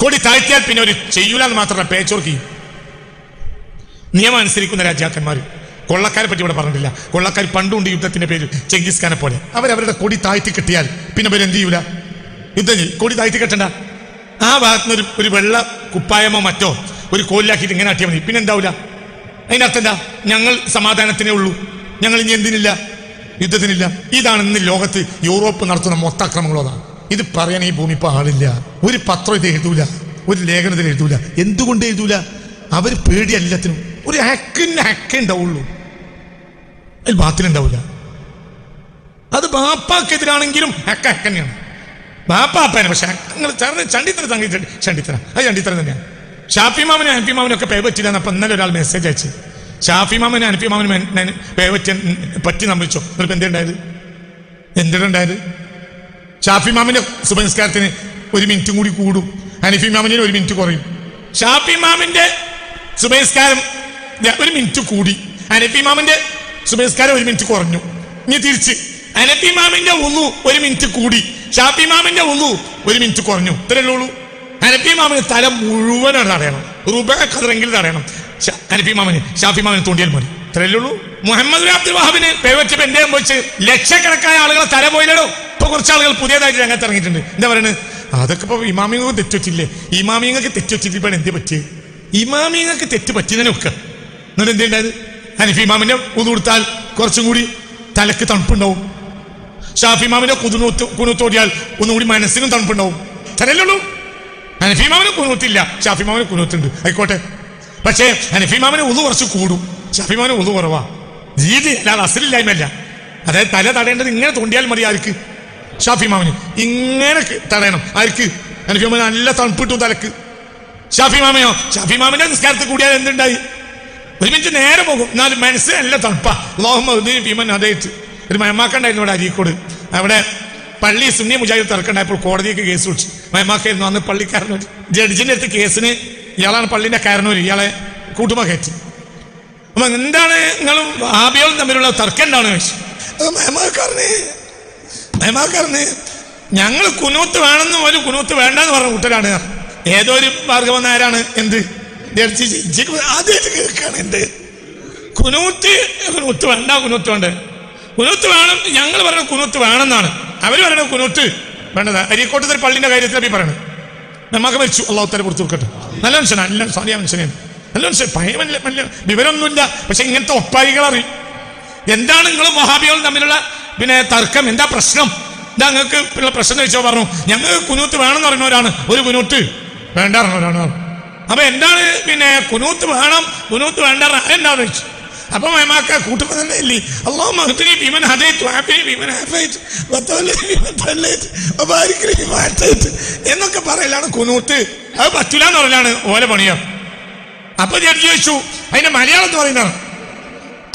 S1: കൊടി താഴ്ത്തിയാൽ പിന്നെ ഒരു ചെയ്യൂലെന്ന് മാത്രമല്ല, പേച്ചോർക്ക് ചെയ്യും. നിയമം അനുസരിക്കുന്ന രാജാക്കന്മാർ. കൊള്ളക്കാരെ പറ്റി ഇവിടെ പറഞ്ഞിട്ടില്ല. കൊള്ളക്കാർ പണ്ടുണ്ട് യുദ്ധത്തിന്റെ പേര് ചെങ്കിസ് ഖാനെ പോലെ. അവരവരുടെ കൊടി താഴ്ത്തി കെട്ടിയാൽ പിന്നെ അവർ എന്ത് ചെയ്യൂല? യുദ്ധം ചെയ്യും. കൊടി താഴ്ത്തി കെട്ടണ്ട. ആ ഭാഗത്തുനിന്ന് ഒരു വെള്ള കുപ്പായമോ മറ്റോ ഒരു കോലിലാക്കിയിട്ട് ഇങ്ങനെ ആട്ടിയാൽ മതി. പിന്നെ എന്താവൂല? അതിനർത്ഥം എന്താ? ഞങ്ങൾ സമാധാനത്തിനേ ഉള്ളൂ, ഞങ്ങൾ ഇനി എന്തിനില്ല? യുദ്ധത്തിനില്ല. ഇതാണ് ഇന്ന് ലോകത്ത് യൂറോപ്പ് നടത്തുന്ന മൊത്താക്രമങ്ങളോടാണ്. ഇത് പറയാൻ ഈ ഭൂമി ഇപ്പൊ ആളില്ല. ഒരു പത്രം ഇത് എഴുതൂല, ഒരു ലേഖനത്തിൽ എഴുതൂല. എന്തുകൊണ്ട് എഴുതൂല? അവർ പേടി എല്ലാത്തിനും. ഒരു ഹക്കേ ഉണ്ടാവുള്ളൂ, അതിൽ ബാത്തിലുണ്ടാവില്ല. അത് ബാപ്പാക്കെതിരാണെങ്കിലും ഹക്ക തന്നെയാണ്. ബാപ്പാപ്പനെ. പക്ഷെ നിങ്ങൾ ചണ്ടിത്തരം ചണ്ടിത്തരം അത് ചണ്ടിത്തരം തന്നെയാണ്. ഷാഫി മാമനും അനഫി മാമനും ഒക്കെ പേ പറ്റില്ല എന്നപ്പോൾ ഇന്നലെ ഒരാൾ മെസ്സേജ് അയച്ചു. ഷാഫി മാമനും അനഫി മാമനും പേ പറ്റി നമ്പിച്ചോ? നിങ്ങളിപ്പോൾ എന്തുണ്ടായത്? എന്തിനുണ്ടായത്? ഷാഫി മാമിന്റെ സുബഹിസ്കാരത്തിന് 1 മിനിറ്റും കൂടി കൂടും, ഹനഫി മാമിന് 1 മിനിറ്റ് കുറയും. ഷാഫി മാമിന്റെ സുബഹിസ്കാരം 1 മിനിറ്റ് കൂടി, ഹനഫി മാമിന്റെ സുബഹിസ്കാരം 1 മിനിറ്റ് കുറഞ്ഞു. ഇനി തിരിച്ച് ഹനഫി മാമിന്റെ ഉളു 1 മിനിറ്റ് കൂടി, ഷാഫി മാമിന്റെ ഉളു 1 മിനിറ്റ് കുറഞ്ഞു. ഇത്രയല്ലേ ഉള്ളൂ. ഹനഫി മാമിന് തല മുഴുവനാണ് തടയണം, റുബ ഖദറെങ്കിലും തടയണം. ഹനഫി മാമിന് ഷാഫി മാമിന് തോണ്ടിയാൽ മതി. ഇത്രയല്ലേ ഉള്ളൂ. മുഹമ്മദ് അബ്ദുൽ വഹാബിന് പേവച്ചപ്പോൾ എന്റെ പോയിച്ച് ലക്ഷക്കണക്കായ ആളുകളെ തല പോയില്ലടോ. ഇപ്പൊ കുറച്ച് ആളുകൾ പുതിയതായിട്ട് രംഗത്ത് ഇറങ്ങിയിട്ടുണ്ട്. എന്താ പറയുന്നത്? അതൊക്കെ ഇപ്പൊ ഇമാമിങ്ങൾക്ക് തെറ്റുപറ്റില്ലേ? ഇമാമിങ്ങൾക്ക് തെറ്റുപറ്റില്ല. ഇപ്പൊ എന്ത് പറ്റിയത്? ഇമാമിങ്ങൾക്ക് തെറ്റ് പറ്റിയതിനൊക്കെ എന്നിട്ട് എന്തുണ്ടായത്? ഹനഫി ഇമാമിന്റെ ഉദു കൊടുത്താൽ കുറച്ചും കൂടി തലക്ക് തണുപ്പുണ്ടാവും. ഷാഫി ഇമാമിന്റെ കുനൂത്തോടിയാൽ ഒന്നുകൂടി മനസ്സിനും തണുപ്പുണ്ടാവും. തരല്ലുള്ളൂ. ഹനഫി ഇമാമിന് കുനൂത്തില്ല, ഷാഫി ഇമാമിന് കുനൂത്തുണ്ട്. ആയിക്കോട്ടെ. പക്ഷേ ഹനഫി ഇമാമിന് ഉദു കുറച്ച് കൂടും, ഷാഫി ഇമാമിന് ഉദു കുറവാ. രീതി അല്ലാതെ അസലില്ലായ്മല്ല. അതായത് തല തടയേണ്ടത് ഇങ്ങനെ തോണ്ടിയാൽ മതി. ആർക്ക്? ഷാഫി ഇമാമിന് ഇങ്ങനെ തടയണം. ആർക്ക്? ഹനഫി ഇമാമിന് നല്ല തണുപ്പിട്ടു തലക്ക്. ഷാഫി ഇമാമയോ? ഷാഫി ഇമാമിന്റെ നിസ്കാരത്തിൽ കൂടിയാൽ എന്തുണ്ടായി? 1 മിനിറ്റ് നേരെ പോകും, എന്നാലും മനസ്സ് നല്ല തണുപ്പാ. ഭീമൻ അതായിട്ട് ഒരു മയമാക്കുണ്ടായിരുന്നു ഇവിടെ അരീക്കോട്. അവിടെ പള്ളി സുന്നി മുജാഹിദ് തർക്കമുണ്ടായപ്പോൾ കോടതിക്ക് കേസ് വിളിച്ചു. മയമാക്കായിരുന്നു അന്ന് പള്ളിക്കാരനൂർ. ജഡ്ജിന്റെ അടുത്ത് കേസിന് ഇയാളാണ് പള്ളിന്റെ കാരണൂർ. ഇയാളെ കൂട്ടുമ കയറ്റി. അപ്പൊ എന്താണ് നിങ്ങളും ആബിയോളും തമ്മിലുള്ള തർക്കം എന്താണ് ചോദിച്ചു. മയമാക്കാരന് ഞങ്ങൾ കുനൂത്ത് വേണമെന്നും ഒരു കുനൂത്ത് വേണ്ടെന്ന് പറഞ്ഞ കൂട്ടരാണ്. ഏതോ ഒരു ഭാർഗവ നേരാണ് എന്ത് ആദ്യമായിട്ട് കേൾക്കാണ്. എന്ത് കുനൂത്ത് വേണ്ട, കുനൂത്ത് വേണ്ട, കുനൂത്ത് വേണം. ഞങ്ങൾ പറഞ്ഞ കുനൂത്ത് വേണമെന്നാണ്, അവർ പറയണ കുനൂത്ത് വേണ്ടത്. അരീക്കോട്ടത്തെ പള്ളിന്റെ കാര്യത്തിൽ അഭി പറയണത്. നമ്മക്ക് മരിച്ചു, അള്ളാഹു തആല പുറത്തു കൊടുക്കട്ടെ. നല്ല മനുഷ്യനാണ്, നല്ല സാലിയ മനുഷ്യനാണ്, നല്ല മനുഷ്യൻ. ഭയമല്ല, വിവരമൊന്നുമില്ല. പക്ഷെ ഇങ്ങനത്തെ ഒപ്പായികൾ അറിയും. എന്താണ് നിങ്ങളും വഹാബികളും തമ്മിലുള്ള തർക്കം? എന്താ പ്രശ്നം? എന്താ നിങ്ങൾക്ക് ഉള്ള പ്രശ്നം ചോദിച്ചാൽ പറഞ്ഞു ഞങ്ങൾക്ക് കുനൂത്ത് വേണമെന്ന് പറയുന്നവരാണ്, ഒരു കുനൂത്ത് വേണ്ട പറഞ്ഞവരാണ്. അപ്പൊ എന്താണ് കുനൂത്ത് വേണം കുനൂത്ത് വേണ്ട എന്താണെന്ന് ചോദിച്ചു. അപ്പൊ മയമാക്ക കൂട്ടുമ്പോ തന്നെ ഇല്ലേ അല്ലാഹു മഹ്ദിനി ബിമൻ ഹദൈത് വഅഫിനി ബിമൻ അഫൈത് വതവല്ലനി ബിമൻ തവല്ലൈത് വബാരിക് ലി ഫീമാ അതൈത് എന്നൊക്കെ പറയലാണ് കുനൂത്ത്. അത് പറ്റില്ല എന്ന് പറയലാണ് ഓല പണിയാ. അപ്പൊ ജഡ്ജി ചോദിച്ചു അതിന്റെ മലയാളം എന്ന് പറയുന്നതാണ്.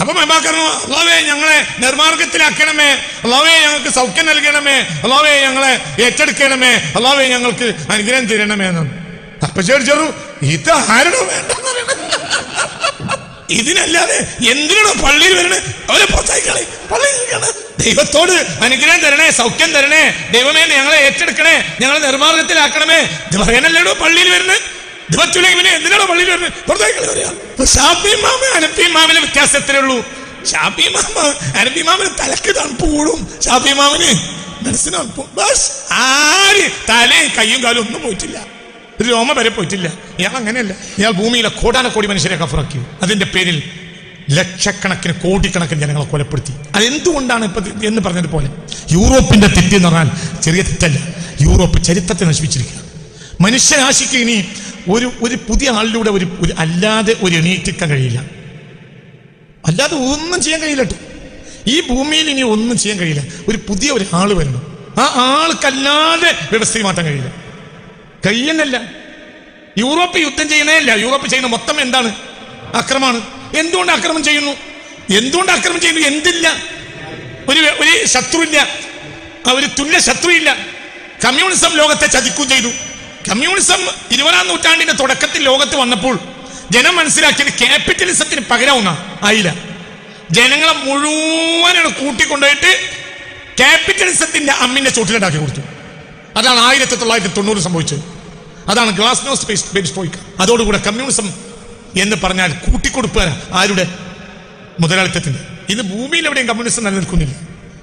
S1: അപ്പൊ മയമാക്കറിഞ്ഞു അല്ലാഹുവേ ഞങ്ങളെ നിർമാർഗത്തിലാക്കണമേ, അല്ലാഹുവേ ഞങ്ങൾക്ക് സൗഖ്യം നൽകണമേ, അല്ലാഹുവേ ഞങ്ങളെ ഏറ്റെടുക്കണമേ, അല്ലാഹുവേ ഞങ്ങൾക്ക് അനുഗ്രഹം തരണമേ എന്നാണ്. അപ്പൊ ചോദിച്ചു ഇത് ആരണോ വേണ്ട, ഇതിനല്ലാതെ എന്തിനാണോ പള്ളിയിൽ വരണേ? അവരെ പുറത്തായിക്കളെ. പള്ളിയിൽ ദൈവത്തോട് അനുഗ്രഹം തരണേ, സൗഖ്യം തരണേ, ദൈവമേ ഞങ്ങളെ ഏറ്റെടുക്കണേ, ഞങ്ങളെ നിർമ്മാർഗത്തിലാക്കണമേ, ഇത് പറയാനല്ലേടോ പള്ളിയിൽ വരുന്നത്. ഇത് പറ്റൂല. ഇവനെ എന്തിനാണോ പള്ളിയിൽ വരുന്നത്? പുറത്തായിക്കളെ പറയാ. ഷാഫി മാമ അനഫി മാമിലെ വ്യത്യാസത്തിലേ ഉള്ളൂ. ഷാഫി മാമ അനഫി മാമിന് തലക്ക് തണുപ്പ് കൂടും, ഷാഫി മാമിന് മനസ്സിന് തണുപ്പും. ബസ് ആര് തലയും കയ്യും കാലും ഒന്നും പോയിട്ടില്ല, ഒരു രോമ വരെ പോയിട്ടില്ല. ഇയാൾ അങ്ങനെയല്ല. ഇയാൾ ഭൂമിയിലെ കോടാനക്കോടി മനുഷ്യരെ കഫറാക്കി. അതിന്റെ പേരിൽ ലക്ഷക്കണക്കിന് കോടിക്കണക്കിന് ജനങ്ങളെ കൊലപ്പെടുത്തി. അതെന്തുകൊണ്ടാണ് ഇപ്പൊ എന്ന് പറഞ്ഞതുപോലെ യൂറോപ്പിന്റെ തെറ്റ് എന്ന് പറഞ്ഞാൽ ചെറിയ തെറ്റല്ല. യൂറോപ്പ് ചരിത്രത്തെ നശിപ്പിച്ചിരിക്കുക. മനുഷ്യരാശിക്ക് ഇനി ഒരു പുതിയ ആളിലൂടെ അല്ലാതെ ഒരു എണീറ്റിക്കാൻ കഴിയില്ല. അല്ലാതെ ഒന്നും ചെയ്യാൻ കഴിയില്ല കേട്ടോ. ഈ ഭൂമിയിൽ ഇനി ഒന്നും ചെയ്യാൻ കഴിയില്ല. ഒരു പുതിയ ഒരു ആള് വരണം. ആ ആൾക്കല്ലാതെ വ്യവസ്ഥയെ മാറ്റാൻ കഴിയില്ല. കഴിയുന്നല്ല. യൂറോപ്പ് യുദ്ധം ചെയ്യുന്നതല്ല. യൂറോപ്പ് ചെയ്യുന്ന മൊത്തം എന്താണ്? അക്രമമാണ്. എന്തുകൊണ്ട് അക്രമം ചെയ്യുന്നു? എന്തില്ല? ഒരു ശത്രുവില്ല, ഒരു തുല്യ ശത്രുവില്ല. കമ്മ്യൂണിസം ലോകത്തെ ചതിക്കും ചെയ്തു. കമ്മ്യൂണിസം 20-ാം നൂറ്റാണ്ടിന്റെ തുടക്കത്തിൽ ലോകത്ത് വന്നപ്പോൾ ജനം മനസ്സിലാക്കിയത് ക്യാപിറ്റലിസത്തിന് പകരവുന്ന ആയില്ല. ജനങ്ങളെ മുഴുവനാണ് കൂട്ടിക്കൊണ്ടുപോയിട്ട് ക്യാപിറ്റലിസത്തിന്റെ അമ്മിന്റെ ചോട്ടിലുണ്ടാക്കി കൊടുത്തു. അതാണ് 1990 സംഭവിച്ചത്. അതാണ് ഗ്ലാസ്നോസ്റ്റ് പെരിസ്ട്രോയിക്ക. അതോടുകൂടെ കമ്മ്യൂണിസം എന്ന് പറഞ്ഞാൽ കൂട്ടിക്കൊടുപ്പുകാരാ. ആരുടെ? മുതലാളിത്തത്തിന്റെ. ഇത് ഭൂമിയിൽ എവിടെയും കമ്മ്യൂണിസം നിലനിൽക്കുന്നില്ല.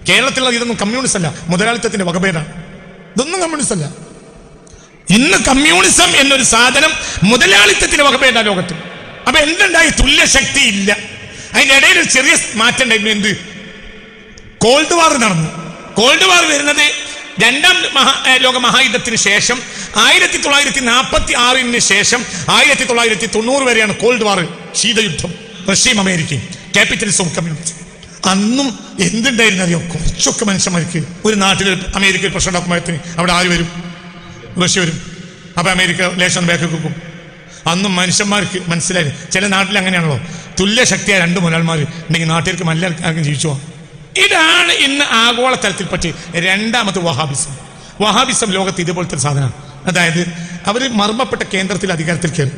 S1: കേരളത്തിലുള്ള ഇതൊന്നും കമ്മ്യൂണിസം അല്ല, മുതലാളിത്തത്തിന്റെ വകഭേദമാണ്. ഇതൊന്നും കമ്മ്യൂണിസം അല്ല. ഇന്ന് കമ്മ്യൂണിസം എന്നൊരു സാധനം മുതലാളിത്തത്തിന്റെ വകഭേദ ലോകത്ത്. അപ്പൊ എന്തുണ്ടായി? തുല്യ ശക്തി ഇല്ല. അതിന്റെ ഇടയിൽ ഒരു ചെറിയ മാറ്റം ഉണ്ടായിരുന്നു. എന്ത്? കോൾഡ് വാർ നടന്നു. കോൾഡ് വാർ വരുന്നത് രണ്ടാം ലോക മഹായുദ്ധത്തിന് ശേഷം 1946 ശേഷം 1990 വരെയാണ് കോൾഡ് വാർ, ശീതയുദ്ധം. റഷ്യയും അമേരിക്കയും, ക്യാപിറ്റലിസവും കമ്മ്യൂണിസം. അന്നും എന്തുണ്ടായിരുന്നു അറിയോ? കുറച്ചൊക്കെ മനുഷ്യന്മാർക്ക് ഒരു നാട്ടിൽ അമേരിക്കയിൽ പ്രശ്നം ഉണ്ടാക്കുമ്പോഴത്തേന് അവിടെ ആര് വരും? റഷ്യ വരും. അപ്പൊ അമേരിക്ക ലേശം ബാക്ക് വെക്കും. അന്നും മനുഷ്യന്മാർക്ക് മനസ്സിലായി, ചില നാട്ടിൽ അങ്ങനെയാണല്ലോ, തുല്യ ശക്തിയായ രണ്ട് മുതലാളിമാർ ഉണ്ടെങ്കിൽ നാട്ടുകാർക്ക് മല്ലാർക്കും ജീവിച്ചു പോകാം. ഇതാണ് ഇന്ന് ആഗോള തലത്തിൽ പറ്റി രണ്ടാമത്തെ വഹാബിസം. വഹാബിസം ലോകത്ത് ഇതുപോലത്തെ ഒരു സാധനമാണ്. അതായത് അവർ മർമ്മപ്പെട്ട കേന്ദ്രത്തിൽ അധികാരത്തിൽ കയറി,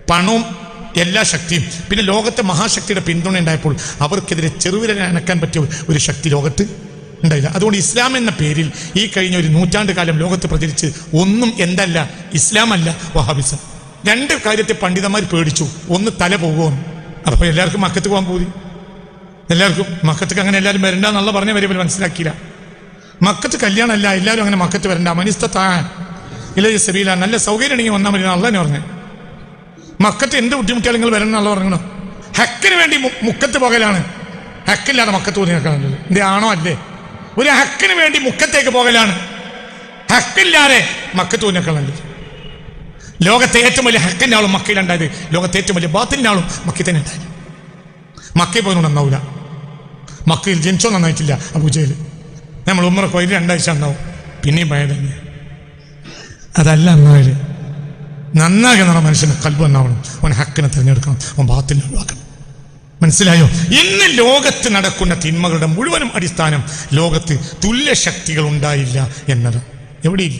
S1: പണവും എല്ലാ ശക്തിയും, പിന്നെ ലോകത്തെ മഹാശക്തിയുടെ പിന്തുണ ഉണ്ടായപ്പോൾ അവർക്കെതിരെ ചെറുവിരൽ അനക്കാൻ പറ്റിയ ഒരു ശക്തി ലോകത്ത് ഉണ്ടായില്ല. അതുകൊണ്ട് ഇസ്ലാം എന്ന പേരിൽ ഈ കഴിഞ്ഞ ഒരു നൂറ്റാണ്ട് കാലം ലോകത്ത് പ്രചരിച്ച് ഒന്നും എന്തല്ല, ഇസ്ലാം അല്ല, വഹാബിസം. രണ്ട് കാര്യത്തെ പണ്ഡിതന്മാർ പേടിച്ചു. ഒന്ന്, തല പോകുമെന്ന്. അപ്പൊ എല്ലാവർക്കും മക്കത്ത് പോകാൻ പോയി. എല്ലാവർക്കും മക്കത്തേക്ക് അങ്ങനെ എല്ലാവരും വരണ്ടെന്നുള്ള പറഞ്ഞ വരെ മനസ്സിലാക്കിയില്ല. മക്കത്ത് കല്യാണമല്ല, എല്ലാവരും അങ്ങനെ മക്കത്ത് വരണ്ട. മനിസ്തത്താൻ ഇല്ല സബീല, നല്ല സൗകര്യം ഉണ്ടെങ്കിൽ വന്നാൽ മതി നല്ല തന്നെ പറഞ്ഞു. മക്കത്ത് എന്ത് ബുദ്ധിമുട്ടിയാൽ നിങ്ങൾ വരണം എന്നുള്ള പറഞ്ഞു. ഹക്കിന് വേണ്ടി മുക്കത്ത് പോകലാണ്. ഹക്കില്ലാതെ മക്കത്ത് പോയി നിൽക്കാനുള്ളത് എന്റെ ആണോ? അല്ലേ? ഒരു ഹക്കിന് വേണ്ടി മുക്കത്തേക്ക് പോകലാണ്. ഹക്കില്ലാതെ മക്കത്ത് പോയി നിൽക്കാനുള്ളത്. ലോകത്തെ ഏറ്റവും വലിയ ഹക്കിന്റെ ആളും മക്കയിലുണ്ടായത്, ലോകത്തെ ഏറ്റവും വലിയ ബാത്തിന്റെ ആളും മക്കയിൽ തന്നെ ഉണ്ടായത്. മക്കയിൽ പോയി നന്നാവൂല. മക്കയിൽ ജനിച്ചോ നന്നായിട്ടില്ല അബൂജഹൽ. നമ്മൾ ഉമ്മറക്ക് പോയി 2 ആഴ്ച നന്നാവും, പിന്നെയും പഴയ തന്നെ. അതല്ല നന്നായാല്. നന്നാകുന്ന മനുഷ്യന് കൽബ് നന്നാവണം. അവൻ ഹക്കിനെ തിരഞ്ഞെടുക്കണം, അവൻ ബാത്തിനെ ഒഴിവാക്കണം. മനസ്സിലായോ? ഇന്ന് ലോകത്ത് നടക്കുന്ന തിന്മകളുടെ മുഴുവനും അടിസ്ഥാനം ലോകത്ത് തുല്യ ശക്തികൾ ഉണ്ടായില്ല എന്നത്. എവിടെയില്ല.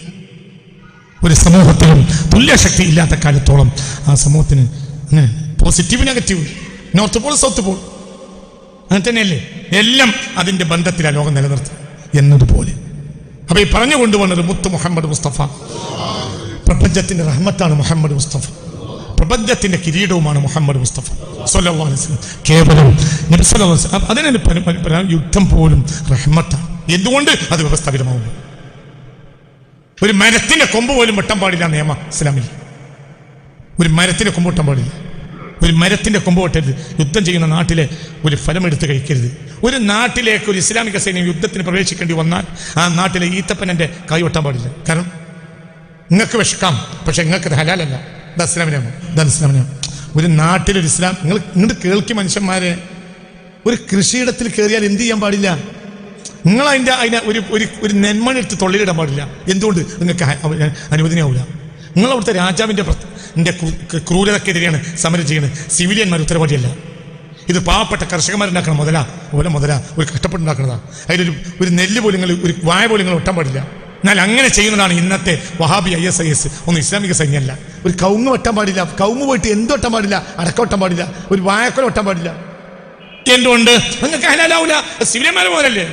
S1: ഒരു സമൂഹത്തിലും തുല്യശക്തി ഇല്ലാത്ത കാലത്തോളം ആ സമൂഹത്തിന് അങ്ങനെ positive negative, north Paul south Paul, അങ്ങനെ തന്നെയല്ലേ? എല്ലാം അതിന്റെ ബന്ധത്തിലാണ് ലോകം നിലനിർത്തുക എന്നതുപോലെ. അപ്പൊ ഈ പറഞ്ഞു കൊണ്ടുവന്നത് മുത്ത് മുഹമ്മദ് മുസ്തഫ. പ്രപഞ്ചത്തിന്റെ റഹ്മത്താണ് മുഹമ്മദ് മുസ്തഫ. പ്രപഞ്ചത്തിന്റെ കിരീടവുമാണ് മുഹമ്മദ് മുസ്തഫ സ്വല്ലല്ലാഹു അലൈഹി വസല്ലം. കേവലം നബി സ്വല്ലല്ലാഹു അലൈഹി വസല്ലം. അതിനെ യുദ്ധം പോലും റഹ്മത്താണ്. എന്തുകൊണ്ട്? അത് വ്യവസ്ഥാപിതമാവുന്നു. ഒരു മരത്തിന്റെ കൊമ്പ് പോലും വെട്ടാൻ പാടില്ല നിയമം ഇസ്ലാമിൽ. ഒരു മരത്തിന്റെ കൊമ്പ് വെട്ടാൻ പാടില്ല. ഒരു മരത്തിന്റെ കൊമ്പ് വെട്ടരുത്. യുദ്ധം ചെയ്യുന്ന നാട്ടിലെ ഒരു ഫലം എടുത്ത് കഴിക്കരുത്. ഒരു നാട്ടിലേക്ക് ഒരു ഇസ്ലാമിക സൈന്യം യുദ്ധത്തിന് പ്രവേശിക്കേണ്ടി വന്നാൽ ആ നാട്ടിലെ ഈത്തപ്പനന്റെ കൈ വെട്ടാൻ പാടില്ല. കാരണം നിങ്ങൾക്ക് വിഷക്കാം, പക്ഷെ നിങ്ങൾക്ക് ഹലാലല്ല. ഇത് ഇസ്ലാമിനാണ്, ഇതാണ് ഇസ്ലാമിനാണ്. ഒരു നാട്ടിലൊരു ഇസ്ലാം നിങ്ങൾ കേൾക്കി മനുഷ്യന്മാരെ, ഒരു കൃഷിയിടത്തിൽ കയറിയാൽ എന്ത് ചെയ്യാൻ പാടില്ല? നിങ്ങൾ അതിനെ ഒരു നെന്മണി എടുത്ത് തൊള്ളിയിടാൻ പാടില്ല. എന്തുകൊണ്ട്? നിങ്ങൾക്ക് അനുവദനീയാവില്ല. നിങ്ങൾ അവിടുത്തെ രാജാവിന്റെ ക്രൂരതക്കെതിരെയാണ് സമരം ചെയ്യുന്നത്. സിവിലിയന്മാർ ഉത്തരവാദിയല്ല. ഇത് പാവപ്പെട്ട കർഷകന്മാരുണ്ടാക്കണ മുതല ഒരു കഷ്ടപ്പെട്ടുണ്ടാക്കുന്നതാണ്. അതിലൊരു നെല്ല് പോലും ഒരു വായ പോലും നിങ്ങൾ ഒട്ടാൻ പാടില്ല. എന്നാൽ അങ്ങനെ ചെയ്യുന്നതാണ് ഇന്നത്തെ വഹാബി ISIS. ഒന്നും ഇസ്ലാമിക സൈന്യമല്ല. ഒരു കവുങ്ങ് വെട്ടാൻ പാടില്ല. കവുങ്ങ് പോയിട്ട് എന്ത് വെട്ടാൻ പാടില്ല? അടക്കം വെട്ടാൻ പാടില്ല. ഒരു വായക്കൊല വെട്ടാൻ പാടില്ല. എന്തുകൊണ്ട്? നിങ്ങൾക്ക് ഹലാലാവൂല. സിവിലിയന്മാർ പോലല്ലേ?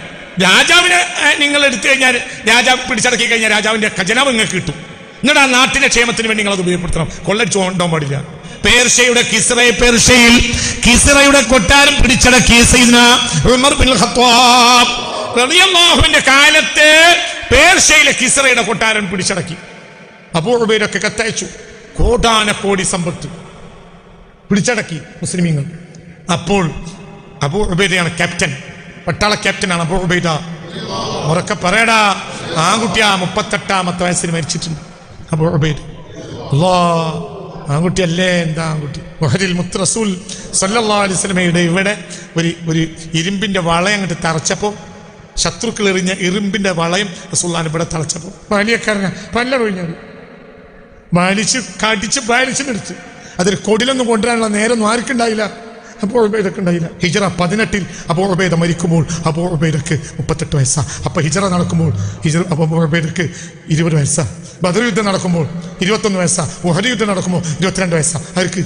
S1: രാജാവിനെ നിങ്ങൾ എടുത്തു കഴിഞ്ഞാൽ, രാജാവ് പിടിച്ചടക്കി കഴിഞ്ഞാൽ രാജാവിന്റെ ഖജനാവ് നിങ്ങൾക്ക് കിട്ടും. എന്നിട്ട് ആ നാട്ടിന്റെ ക്ഷേമത്തിന് വേണ്ടി നിങ്ങൾ അത് ഉപയോഗപ്പെടുത്തണം. കൊള്ളടിച്ചു കൊണ്ടുപോകാൻ പാടില്ല. പേർഷ്യയുടെ കിസ്റയുടെ കൊട്ടാരം പിടിച്ചടക്കി സയ്യിദ്ന ഉമർ ബിൻ ഖത്താബ് റളിയല്ലാഹുവിന്റെ കാലത്ത് പേർഷ്യയിലെ കിസ്റയുടെ കൊട്ടാരം പിടിച്ചടക്കി. അബൂ ഉബൈദൊക്കെ കത്തയച്ചു. കോടാനക്കോടി സമ്പത്ത് പിടിച്ചടക്കി മുസ്ലിമീങ്ങൾ. അപ്പോൾ അബൂ ഉബൈദയാണ് ക്യാപ്റ്റൻ, പട്ടാള ക്യാപ്റ്റനാണ് അബൂ ഉബൈദ. ഉറക്കെ പറയടാ, ആൺകുട്ടിയാ 38ാമത്തെ വയസ്സിൽ മരിച്ചിട്ടുണ്ട് അബൂ ഉബൈദ. അല്ലാഹ്, ആൺകുട്ടിയല്ലേ? എന്താ ആൺകുട്ടി? വഹരിൽ മുത്ത് റസൂൽ സല്ലല്ലാഹു അലൈഹി വസല്ലമയുടെ ഇവിടെ ഒരു ഇരുമ്പിന്റെ വളയം അങ്ങോട്ട് തറച്ചപ്പോൾ, ശത്രുക്കൾ എറിഞ്ഞ ഇരുമ്പിന്റെ വളയം റസൂലുള്ളാഹിന്റെ ഇവിടെ തളച്ചപ്പോൾ ബാലിയക്കാരന പല്ലൊഴിഞ്ഞത് ബാലിച്ച് കടിച്ച് ബാലിച്ചിനെടുത്ത്. അതൊരു കൊടിലൊന്നും കൊണ്ടുവരാനുള്ള നേരൊന്നും ആർക്കുണ്ടായില്ല. അബൂ ഉബൈദക്ക് ഉണ്ടായില്ല. ഹിജ്റ 18 അബൂ ഉബൈദ മരിക്കുമ്പോൾ അബൂ ഉബൈദക്ക് 38 വയസ്സാ. അപ്പൊ ഹിജ്റ നടക്കുമ്പോൾ അബൂ ഉബൈദക്ക് 20 വയസ്സാ. ബദർ യുദ്ധം നടക്കുമ്പോൾ 21 വയസ്സാ. ഉഹദ് യുദ്ധം നടക്കുമ്പോൾ 22 വയസ്സാ. ആർക്ക്?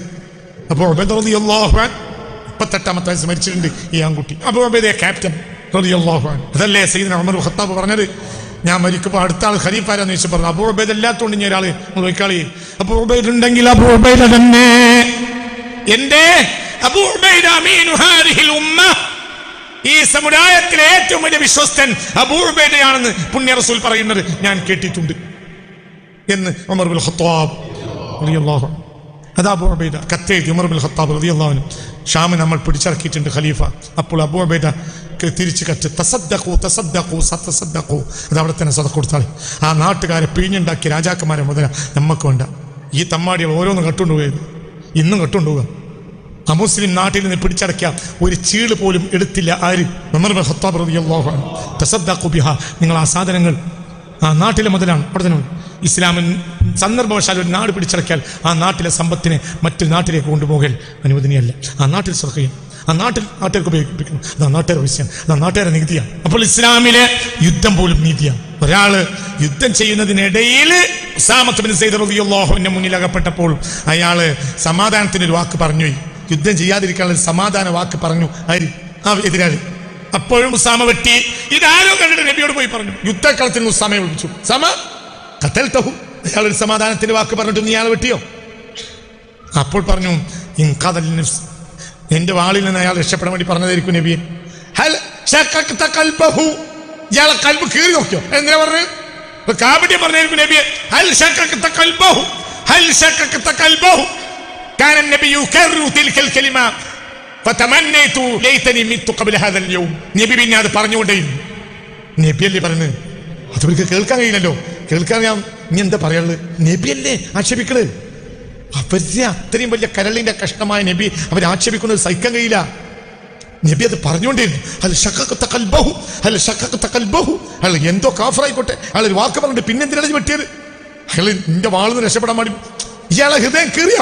S1: അബൂ ഉബൈദ റളിയല്ലാഹു അൻഹു 38ാമത്തെ വയസ്സ് മരിച്ചിട്ടുണ്ട് ഈ ആൺകുട്ടി. അബൂ ഉബൈദ ക്യാപ്റ്റൻ റളിയല്ലാഹു അൻഹു. അതല്ലേ സയ്യിദ്ന ഉമർ ബിൻ ഖത്താബ് പറഞ്ഞത്? ഞാൻ മരിക്കുമ്പോൾ അടുത്ത ആൾ ഖലീഫാരാന്ന് ചോദിച്ചു പറഞ്ഞു. അബൂ ഉബൈദ അല്ലാത്തോണ്ട് ഇനി ഒരാള് നോക്കാളി. അബൂ ഉബൈദ ഉണ്ടെങ്കിൽ അബൂ ഉബൈദ തന്നെ. എന്റെ അബൂ ഉബൈദ അമീനു ഹാദിഹിൽ ഉമ്മ, ഈ സമുദായത്തിലെ ഏറ്റവും വലിയ വിശ്വസ്തൻ അബൂ ഉബൈദയാണെന്ന് പുണ്യ റസൂൽ പറയുന്നത് ഞാൻ കേട്ടിട്ടുണ്ട് എന്ന് ഉമർ ഇബ്നുൽ ഖത്താബ് റളിയല്ലാഹു അൻഹു. അതാ അബൂ ഉബൈദ കത്തെഴുതി ഉമർ ഇബ്നുൽ ഖത്താബ് റളിയല്ലാഹു അൻഹു, ഷാം നമ്മൾ പിടിച്ചിറക്കിയിട്ടുണ്ട് ഖലീഫ. അപ്പോൾ അബൂ ഉബൈദ തിരിച്ചു കത്ത് തസദ്ദഖു തസദ്ദഖു സതസദ്ദഖു, അത് അവിടെ തന്നെ സദഖ കൊടുത്താൽ ആ നാട്ടുകാരെ പിഴിഞ്ഞുണ്ടാക്കിയ രാജാക്കന്മാരെ മുതല നമുക്ക് വേണ്ട. ഈ തമ്മാടികൾ ഓരോന്ന് കട്ടുകൊണ്ടുപോയത് ഇന്നും കട്ടുകൊണ്ടുപോവുക. അമുസ്ലിം നാട്ടിൽ നിന്ന് പിടിച്ചടക്കിയ ഒരു ചീള് പോലും എടുത്തില്ല ആര്? ഉമർ ഇബ്നുൽ ഖത്താബ് റളിയല്ലാഹു അൻഹു. തസദ്ദഖു ബിഹാ, നിങ്ങൾ ആ സാധനങ്ങൾ ആ നാട്ടിലെ മുതലാണ് അവിടെ തന്നെ. ഇസ്ലാമിൻ സന്ദർഭവശാൽ ഒരു നാട് പിടിച്ചടക്കിയാൽ ആ നാട്ടിലെ സമ്പത്തിനെ മറ്റൊരു നാട്ടിലേക്ക് കൊണ്ടുപോകൽ അനുവദനീയമല്ല. ആ നാട്ടിൽ സർക്കയും ആ നാട്ടുകാർക്ക് ഉപയോഗിക്കണം. അത് ആ നാട്ടുകാരുടെ വിഷയം, അത് ആ നാട്ടുകാരുടെ നീതിയാണ്. അപ്പോൾ ഇസ്ലാമിലെ യുദ്ധം പോലും നീതിയാണ്. ഒരാള് യുദ്ധം ചെയ്യുന്നതിനിടയിൽ ഉസാമത്ത് ബിൻ സയ്യിദ് റളിയല്ലാഹു അൻഹു മുന്നിൽ അകപ്പെട്ടപ്പോൾ അയാള് സമാധാനത്തിന് ഒരു വാക്ക് പറഞ്ഞു. യുദ്ധം ചെയ്യാതിരിക്കാനുള്ള സമാധാന വാക്ക് പറഞ്ഞു ആര്? ആ എതിരാളി. അപ്പോഴും ഉസാമ വെട്ടി. ഇതാരോ കണ്ടിട്ട് നബിയോട് പോയി പറഞ്ഞു. യുദ്ധക്കളത്തിൽ നിന്ന് ഉസാമയെ വിളിച്ചു. സമ ഖതൽതഹു, അയാളൊരു സമാധാനത്തിന്റെ വാക്ക് പറഞ്ഞിട്ട് നീ അയാൾ വെട്ടിയോ? അപ്പോൾ പറഞ്ഞു ഇൻഖദൽ നഫ്സ്, എന്റെ വാളിൽ നിന്ന് അയാൾ രക്ഷപ്പെടാൻ വേണ്ടി പറഞ്ഞതായിരിക്കും നബിയെ. ഹൽ ശഖഖത ഖൽബഹു, ഇയാളെ കൽബ് കീറി നോക്കിയോ? എന്തിനാ പറഞ്ഞത്? കാബിഡിയെ പറഞ്ഞായിരിക്കും നബിയെ. ഹൽ ശഖഖത ഖൽബഹു ഹൽ ശഖഖത ഖൽബഹു കാന നബി യുകർറു തിൽക الكلمه فتمنيت ليتني مت قبل هذا اليوم. നബി പിന്നെ അത് പറഞ്ഞുകൊണ്ടേയിരുന്നു. നബിയല്ലേ പറഞ്ഞത്, അതവർക്ക് കേൾക്കാൻ കഴിയില്ലല്ലോ. കേൾക്കാൻ ഞാൻ ഇനി എന്താ പറയാനുള്ളത്? നബിയല്ലേ ആക്ഷേപിക്കണത്. അവരുടെ അത്രയും വലിയ കരളിന്റെ കഷ്ണമായ നബി അവർ ആക്ഷേപിക്കുന്നത് സഹിക്കാൻ കഴിയില്ല. നബി അത് പറഞ്ഞുകൊണ്ടിരുന്നു. അൽ ശഖഖത ഖൽബഹു അൽ ശഖഖത ഖൽബഹു, അയാൾ എന്തോ കാഫറായിക്കോട്ടെ, അയാൾ ഒരു വാക്ക് പറഞ്ഞിട്ട് പിന്നെ എന്തിനാണ് വെട്ടിയത്? അയാൾ നിന്റെ വാളിൽ നിന്ന് രക്ഷപ്പെടാൻ വേണ്ടി ഇയാളെ ഹൃദയം കീറിയ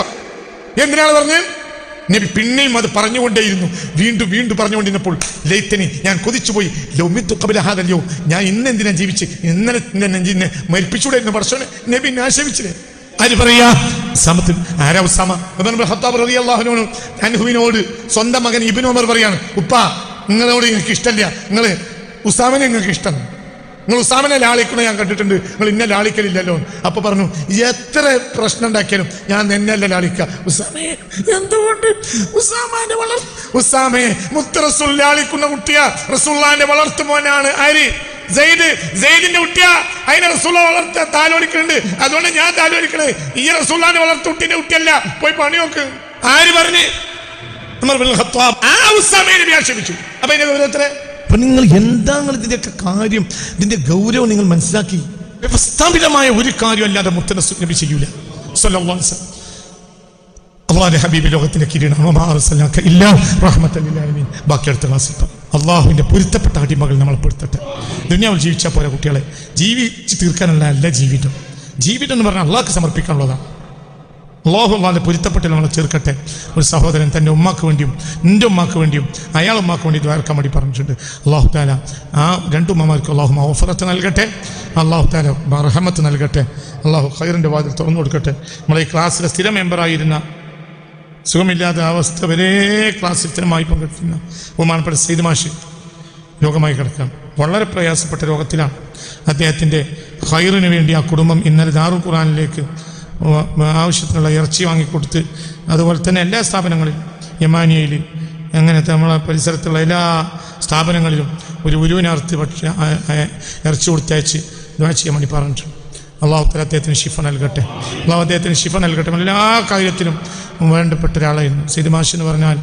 S1: എന്തിനാണ് പറഞ്ഞത്? നബി പിന്നെയും അത് പറഞ്ഞുകൊണ്ടേയിരുന്നു. വീണ്ടും വീണ്ടും പറഞ്ഞുകൊണ്ടിരുന്നപ്പോൾ ലൈത്തനി, ഞാൻ കൊതിച്ചുപോയി, ലൗമിത്തു ഖബല ഹാദൽ യൗം, ഞാൻ ഇന്ന് എന്തിനാ ജീവിച്ച്, ഇന്നലെ നെഞ്ചിനെ മരിപ്പിച്ചുകൂടായിരുന്നു. പക്ഷേ നബി എന്നെ ആക്ഷേപിച്ചില്ലേ? ആര് പറയാ? ആരാ ഉസാമ ഇബ്നുൽ ഖത്താബ് റളിയല്ലാഹു അൻഹുവിനോട് സ്വന്തം മകൻ ഇബ്നു ഉമർ പറയാണ്, ഉപ്പാ നിങ്ങളോട് എനിക്ക് ഇഷ്ടമില്ല, നിങ്ങൾ ഉസാമനെ നിങ്ങൾക്ക് ഇഷ്ടം, നിങ്ങൾ ഉസാമനെ ലാളിക്കുന്ന ഞാൻ കണ്ടിട്ടുണ്ട്, നിങ്ങൾ ഇന്നെ ലാളിക്കലില്ലല്ലോ. അപ്പൊ പറഞ്ഞു എത്ര പ്രശ്നം ഉണ്ടാക്കിയാലും ഞാൻ നിന്നല്ല ലാളിക്ക. ഉസാമയെ എന്തുകൊണ്ട്? ഉസാമയെ മുത്ത് റസൂൽ ലാളിക്കുന്ന കുട്ടിയാ, റസൂലുള്ളാഹിന്റെ വളർത്തു മോനാണ്. ആര്? സെയ്ദിന്റെ കുട്ടിയാ. അതിനെ റസൂല വളർത്ത താലോലിക്കുന്നുണ്ട്, അതുകൊണ്ട് ഞാൻ താലോലിക്കണേ. ഈ റസൂലുള്ളാഹിന്റെ വളർത്തു കുട്ടീന്റെ കുട്ടിയല്ല, പോയി പണി നോക്ക്. ആര് പറഞ്ഞ്? ഉമർ ഇബ്നുൽ ഖത്താബ് ആ ഉസാമയെ നബി ആക്ഷേപിച്ചു. അപ്പൊ ഇതിന്റെ വിവരത്ര അപ്പൊ നിങ്ങൾ എന്താണ് ഇതിന്റെയൊക്കെ കാര്യം, ഇതിന്റെ ഗൗരവം നിങ്ങൾ മനസ്സിലാക്കി. വ്യവസ്ഥാപിതമായ ഒരു കാര്യമല്ലാതെ മുത്തന നബി ചെയ്യൂല സല്ലല്ലാഹു അലൈഹി വസല്ലം. അള്ളാഹുവിന്റെ ഹബീബ് ലോകത്തിന്റെ കിരീടം. ബാക്കി അടുത്ത ക്ലാസ്സിൽ അള്ളാഹുവിന്റെ പൊരുത്തപ്പെട്ട അടിമകൾ നമ്മൾ പൊരുത്തട്ടെ. ദുനിയാവിൽ ജീവിച്ചാൽ പോരാ കുട്ടികളെ, ജീവിച്ച് തീർക്കാനുള്ള അല്ല ജീവിതം. ജീവിതം എന്ന് പറഞ്ഞാൽ അള്ളാഹ്ക്ക് സമർപ്പിക്കാനുള്ളതാണ്. അള്ളാഹുവിന്റെ പൊരുത്തപ്പെട്ട് നമ്മളെ ചേർക്കട്ടെ. ഒരു സഹോദരൻ തൻ്റെ ഉമ്മാക്ക് വേണ്ടിയും എൻ്റെ ഉമ്മാക്ക് വേണ്ടിയും അയാൾ ഉമ്മാക്ക് വേണ്ടി ദ്വാരക്കാൻ വേണ്ടി പറഞ്ഞിട്ടുണ്ട്. അള്ളാഹു താല ആ രണ്ടു ഉമ്മമാർക്ക് അള്ളാഹു മഗ്ഫിറത്ത് നൽകട്ടെ, അള്ളാഹു താല റഹ്മത്ത് നൽകട്ടെ, അള്ളാഹു ഖൈറിൻ്റെ വാതിൽ തുറന്നു കൊടുക്കട്ടെ. നമ്മളെ ഈ ക്ലാസ്സിലെ സ്ഥിര മെമ്പറായിരുന്ന, സുഖമില്ലാത്ത അവസ്ഥ വരെ ക്ലാസ്സിൽ സ്ഥിരമായി പങ്കെടുക്കുന്ന ബഹുമാനപ്പെട്ട സയ്യിദ് മാഷ് രോഗമായി കിടക്കാം. വളരെ പ്രയാസപ്പെട്ട രോഗത്തിലാണ്. അദ്ദേഹത്തിൻ്റെ ഖൈറിന് വേണ്ടി ആ കുടുംബം ഇന്നലെ ദാറുൽ ഖുർആനിലേക്ക് ആവശ്യത്തിനുള്ള ഇറച്ചി വാങ്ങിക്കൊടുത്ത്, അതുപോലെ തന്നെ എല്ലാ സ്ഥാപനങ്ങളിലും യമാനിയയിൽ അങ്ങനത്തെ നമ്മളെ പരിസരത്തുള്ള എല്ലാ സ്ഥാപനങ്ങളിലും ഒരു ഉരുവിനർത്ത് ഇറച്ചി കൊടുത്തയച്ച് ദുആ ചെയ്യാൻ വേണ്ടി പറഞ്ഞിട്ടുണ്ട്. അള്ളാഹു തആല അദ്ദേഹത്തിന് ശിഫ നൽകട്ടെ, അള്ളാഹു അദ്ദേഹത്തിന് ശിഫ നൽകട്ടെ. എല്ലാ കാര്യത്തിലും വേണ്ടപ്പെട്ട ഒരാളായിരുന്നു സയ്യിദ് മാഷ് എന്ന് പറഞ്ഞാൽ.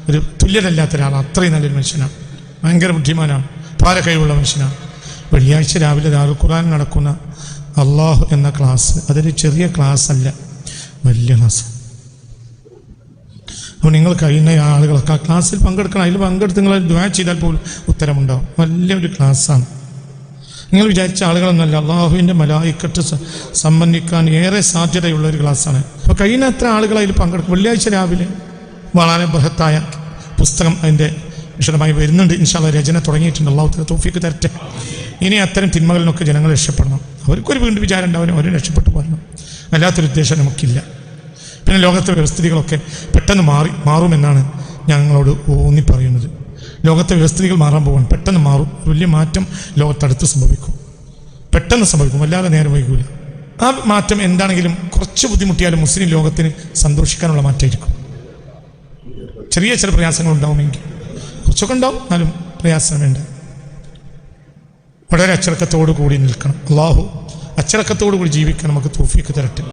S1: ഒരു തുല്യതല്ലാത്ത ഒരാളാണ്. അത്രയും നല്ലൊരു മനുഷ്യനാണ്, ഭയങ്കര ബുദ്ധിമാനാണ്, പാര കഴിവുള്ള മനുഷ്യനാണ്. വെള്ളിയാഴ്ച രാവിലെ ദാറുൽ ഖുർആൻ നടക്കുന്ന അള്ളാഹു എന്ന ക്ലാസ്, അതൊരു ചെറിയ ക്ലാസ് അല്ല, വലിയ ക്ലാസ്. അപ്പോൾ നിങ്ങൾ കഴിയുന്ന ആളുകളൊക്കെ ആ ക്ലാസ്സിൽ പങ്കെടുക്കണം. അതിൽ പങ്കെടുത്ത് നിങ്ങൾ ദുആ ചെയ്താൽ പോലും ഉത്തരമുണ്ടാവും. വലിയൊരു ക്ലാസ്സാണ്. നിങ്ങൾ വിചാരിച്ച ആളുകളൊന്നുമല്ല, അള്ളാഹുവിൻ്റെ മലായിക്കത്ത് സംബന്ധിക്കാൻ ഏറെ സാധ്യതയുള്ള ഒരു ക്ലാസ്സാണ്. അപ്പോൾ കഴിയുന്നത്ര ആളുകൾ അതിൽ പങ്കെടുക്കും. വെള്ളിയാഴ്ച രാവിലെ വളരെ ബൃഹത്തായ പുസ്തകം അതിൻ്റെ വിശദമായി വരുന്നുണ്ട്. ഇൻഷാ അല്ലാഹ് രചന തുടങ്ങിയിട്ടുണ്ട്. അള്ളാഹു തആല തൗഫീഖ് തരട്ടെ. ഇനി അത്തരം തിന്മകളിൽ നിന്നൊക്കെ ജനങ്ങൾ രക്ഷപ്പെടണം. അവർക്കൊരു വീണ്ടും വിചാരം ഉണ്ടാവും, അവർ രക്ഷപ്പെട്ടു പോരണം. അല്ലാത്തൊരു ഉദ്ദേശം നമുക്കില്ല. പിന്നെ ലോകത്തെ വ്യവസ്ഥിതികളൊക്കെ പെട്ടെന്ന് മാറുമെന്നാണ് ഞങ്ങളോട് ഊന്നി പറയുന്നത്. ലോകത്തെ വ്യവസ്ഥിതികൾ മാറാൻ പോകാൻ പെട്ടെന്ന് മാറും. വലിയ മാറ്റം ലോകത്തടുത്ത് സംഭവിക്കും, പെട്ടെന്ന് സംഭവിക്കും, അല്ലാതെ നേരം വൈകൂല. ആ മാറ്റം എന്താണെങ്കിലും കുറച്ച് ബുദ്ധിമുട്ടിയാലും മുസ്ലിം ലോകത്തിന് സന്തോഷിക്കാനുള്ള മാറ്റമായിരിക്കും. ചെറിയ ചില പ്രയാസങ്ങൾ ഉണ്ടാവുമെങ്കിൽ, കുറച്ചൊക്കെ ഉണ്ടാവും, എന്നാലും പ്രയാസം വേണ്ട. വളരെ അച്ചടക്കത്തോടു കൂടി നിൽക്കണം. അള്ളാഹു അച്ചടക്കത്തോടു കൂടി ജീവിക്കാൻ നമുക്ക് തൗഫീഖ് തരട്ടെ.